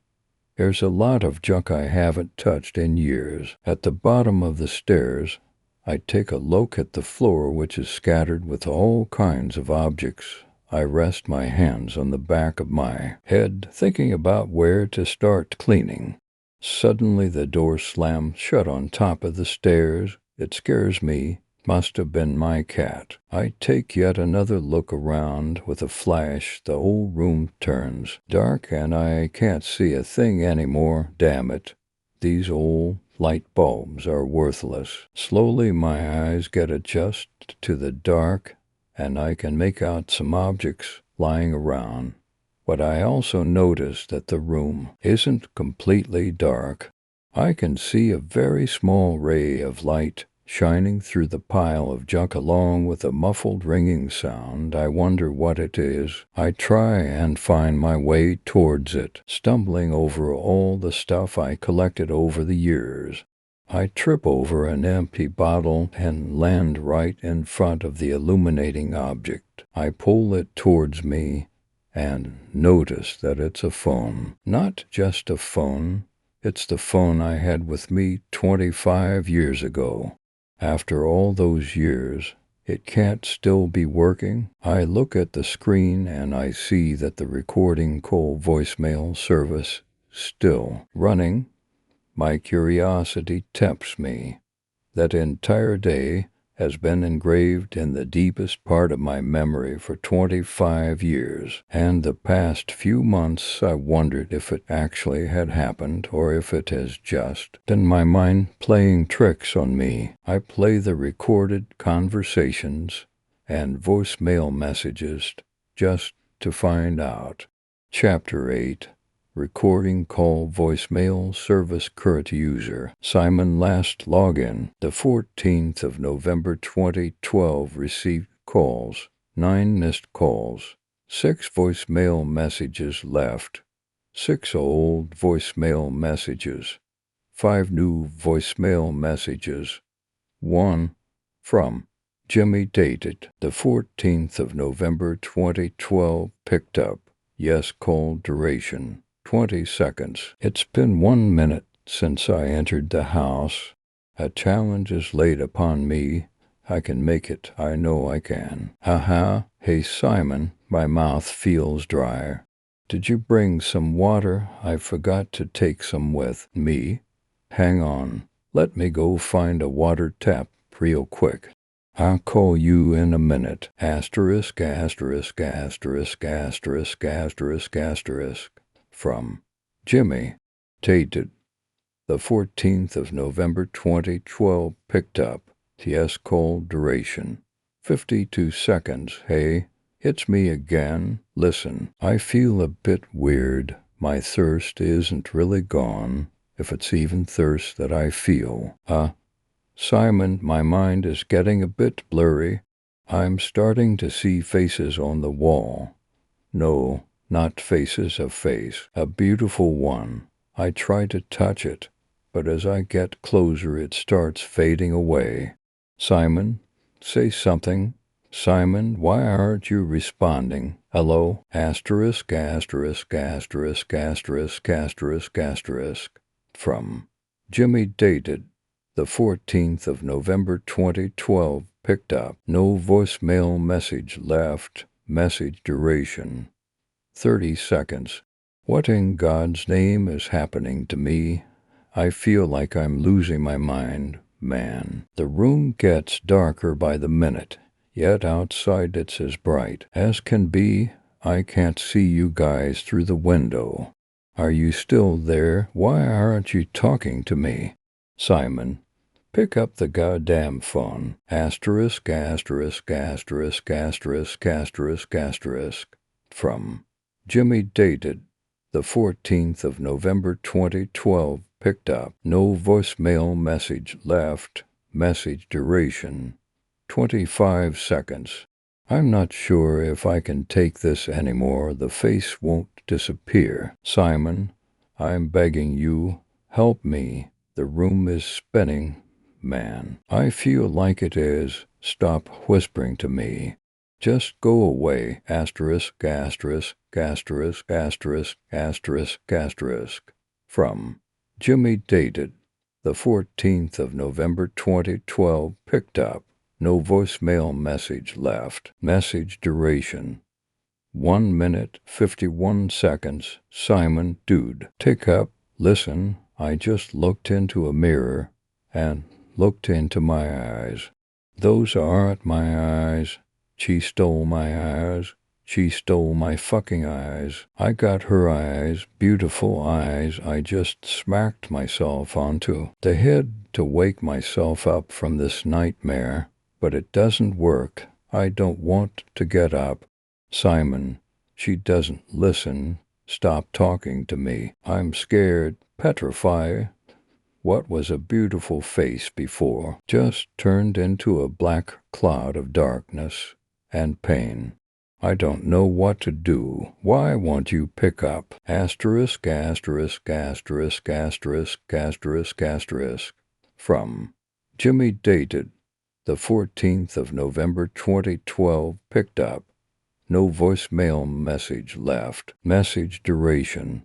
There's a lot of junk I haven't touched in years. At the bottom of the stairs, I take a look at the floor, which is scattered with all kinds of objects. I rest my hands on the back of my head, thinking about where to start cleaning. Suddenly the door slams shut on top of the stairs. It scares me. Must have been my cat. I take yet another look around. With a flash, the whole room turns dark and I can't see a thing anymore. Damn it. These old light bulbs are worthless. Slowly my eyes get adjusted to the dark, and I can make out some objects lying around. But I also notice that the room isn't completely dark. I can see a very small ray of light shining through the pile of junk along with a muffled ringing sound. I wonder what it is. I try and find my way towards it, stumbling over all the stuff I collected over the years. I trip over an empty bottle and land right in front of the illuminating object. I pull it towards me and notice that it's a phone. Not just a phone. It's the phone I had with me 25 years ago. After all those years, it can't still be working. I look at the screen and I see that the recording call voicemail service still running. My curiosity tempts me. That entire day has been engraved in the deepest part of my memory for 25 years, and the past few months I wondered if it actually had happened or if it has just been my mind playing tricks on me. I play the recorded conversations and voicemail messages just to find out. Chapter 8. Recording call voicemail service current user. Simon last login. The 14th of November 2012 received calls. 9 missed calls. 6 voicemail messages left. 6 old voicemail messages. 5 new voicemail messages. 1 from Jimmy dated the 14th of November 2012 picked up. Yes call duration 20 seconds. It's been 1 minute since I entered the house. A challenge is laid upon me. I can make it. I know I can. Haha. Hey Simon, my mouth feels dry. Did you bring some water? I forgot to take some with me. Hang on. Let me go find a water tap real quick. I'll call you in a minute. Asterisk, asterisk, asterisk, asterisk, asterisk, asterisk. From Jimmy, dated the 14th of November 2012, picked up. TS call duration 52 seconds. Hey, it's me again. Listen, I feel a bit weird. My thirst isn't really gone, if it's even thirst that I feel. Simon, my mind is getting a bit blurry. I'm starting to see faces on the wall. No, not faces, a face, a beautiful one. I try to touch it, but as I get closer it starts fading away. Simon, say something. Simon, why aren't you responding? Hello? Asterisk, asterisk, asterisk, asterisk, asterisk, asterisk. From Jimmy, dated the 14th of November 2012, picked up. No voicemail message left. Message duration 30 seconds. What in God's name is happening to me? I feel like I'm losing my mind, man. The room gets darker by the minute, yet outside it's as bright as can be. I can't see you guys through the window. Are you still there? Why aren't you talking to me? Simon, pick up the goddamn phone. Asterisk, asterisk, asterisk, asterisk, asterisk, asterisk. From Jimmy, dated the 14th of November 2012, picked up. No voicemail message left. Message duration 25 seconds. I'm not sure if I can take this anymore. The face won't disappear. Simon, I'm begging you, help me. The room is spinning. Man, I feel like it is. Stop whispering to me. Just go away. Asterisk, asterisk, asterisk, asterisk, asterisk, asterisk. From Jimmy, dated the 14th of November 2012, picked up. No voicemail message left. Message duration 1 minute 51 seconds. Simon, dude, tick up. Listen, I just looked into a mirror and looked into my eyes. Those aren't my eyes. She stole my eyes. She stole my fucking eyes. I got her eyes, beautiful eyes. I just smacked myself onto the head to wake myself up from this nightmare, but it doesn't work. I don't want to get up. Simon, she doesn't listen. Stop talking to me. I'm scared, petrified. What was a beautiful face before just turned into a black cloud of darkness and pain. I don't know what to do. Why won't you pick up? Asterisk, asterisk, asterisk, asterisk, asterisk, asterisk. From Jimmy, dated the 14th of November 2012, picked up. No voicemail message left. Message duration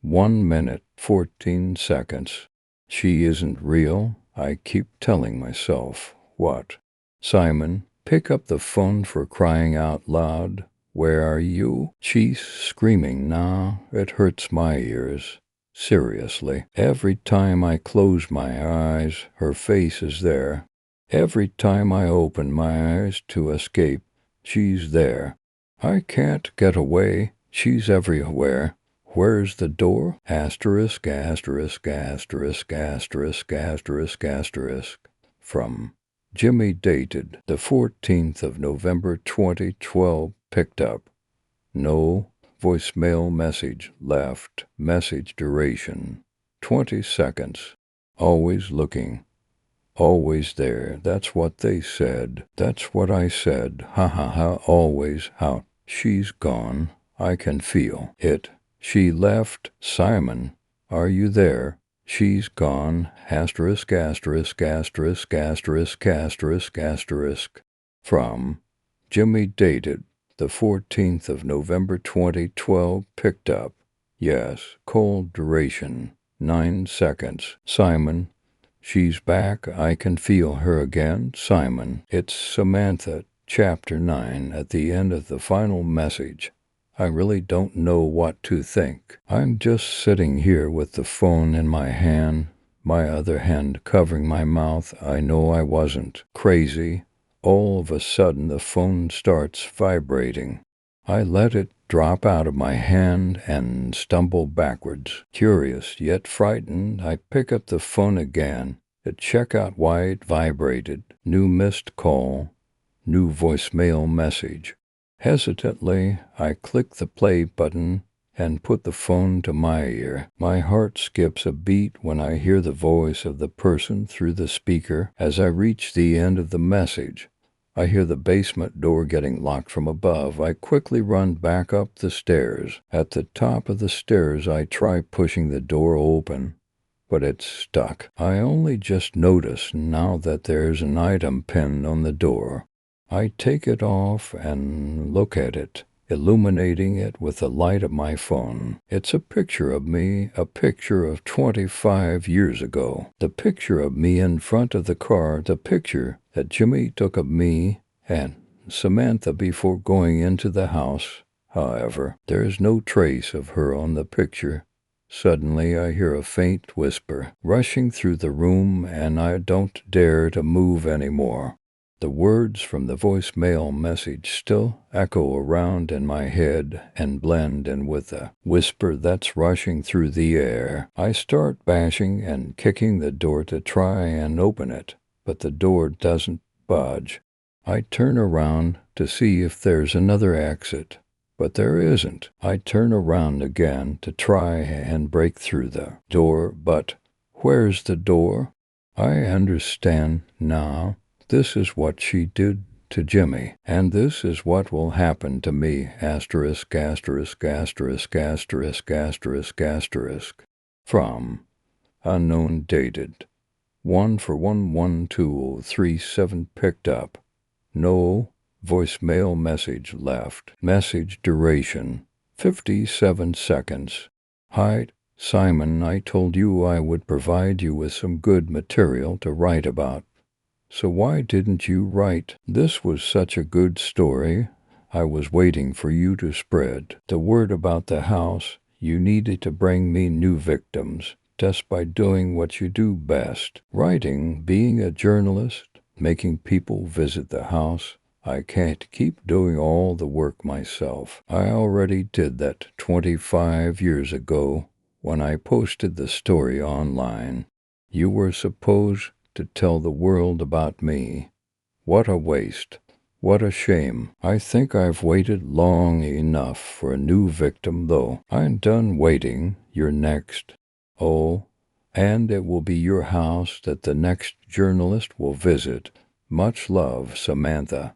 1 minute 14 seconds. She isn't real. I keep telling myself. What? Simon, pick up the phone, for crying out loud. Where are you? She's screaming now. It hurts my ears. Seriously. Every time I close my eyes, her face is there. Every time I open my eyes to escape, she's there. I can't get away. She's everywhere. Where's the door? Asterisk, asterisk, asterisk, asterisk, asterisk, asterisk. From Jimmy, dated the 14th of November 2012, picked up. No voicemail message left. Message duration 20 seconds. Always looking. Always there. That's what they said. That's what I said. Ha ha ha. Always out. She's gone. I can feel it. She left. Simon, are you there? She's gone. Asterisk, asterisk, asterisk, asterisk, asterisk, asterisk. From Jimmy, dated the 14th of November 2012, picked up. Yes. Cold duration 9 seconds. Simon, she's back. I can feel her again. Simon, it's Samantha. Chapter 9, at the end of the final message. I really don't know what to think. I'm just sitting here with the phone in my hand, my other hand covering my mouth. I know I wasn't crazy. All of a sudden the phone starts vibrating. I let it drop out of my hand and stumble backwards. Curious yet frightened, I pick up the phone again to check out why it vibrated. New missed call. New voicemail message. Hesitantly, I click the play button and put the phone to my ear. My heart skips a beat when I hear the voice of the person through the speaker. As I reach the end of the message, I hear the basement door getting locked from above. I quickly run back up the stairs. At the top of the stairs, I try pushing the door open, but it's stuck. I only just notice now that there's an item pinned on the door. I take it off and look at it, illuminating it with the light of my phone. It's a picture of me, a picture of 25 years ago. The picture of me in front of the car, the picture that Jimmy took of me and Samantha before going into the house. However, there is no trace of her on the picture. Suddenly I hear a faint whisper rushing through the room, and I don't dare to move any more. The words from the voicemail message still echo around in my head and blend in with the whisper that's rushing through the air. I start bashing and kicking the door to try and open it, but the door doesn't budge. I turn around to see if there's another exit, but there isn't. I turn around again to try and break through the door, but where's the door? I understand now. This is what she did to Jimmy, and this is what will happen to me, asterisk, asterisk, asterisk, asterisk, asterisk, asterisk. From unknown dated. 1/1/12037 picked up. No voicemail message left. Message duration 57 seconds. Hi, Simon, I told you I would provide you with some good material to write about. So why didn't you write? This was such a good story. I was waiting for you to spread the word about the house. You needed to bring me new victims just by doing what you do best. Writing, being a journalist, making people visit the house. I can't keep doing all the work myself. I already did that 25 years ago when I posted the story online. You were supposed to tell the world about me. What a waste. What a shame. I think I've waited long enough for a new victim, though. I'm done waiting. You're next. Oh, and it will be your house that the next journalist will visit. Much love, Samantha.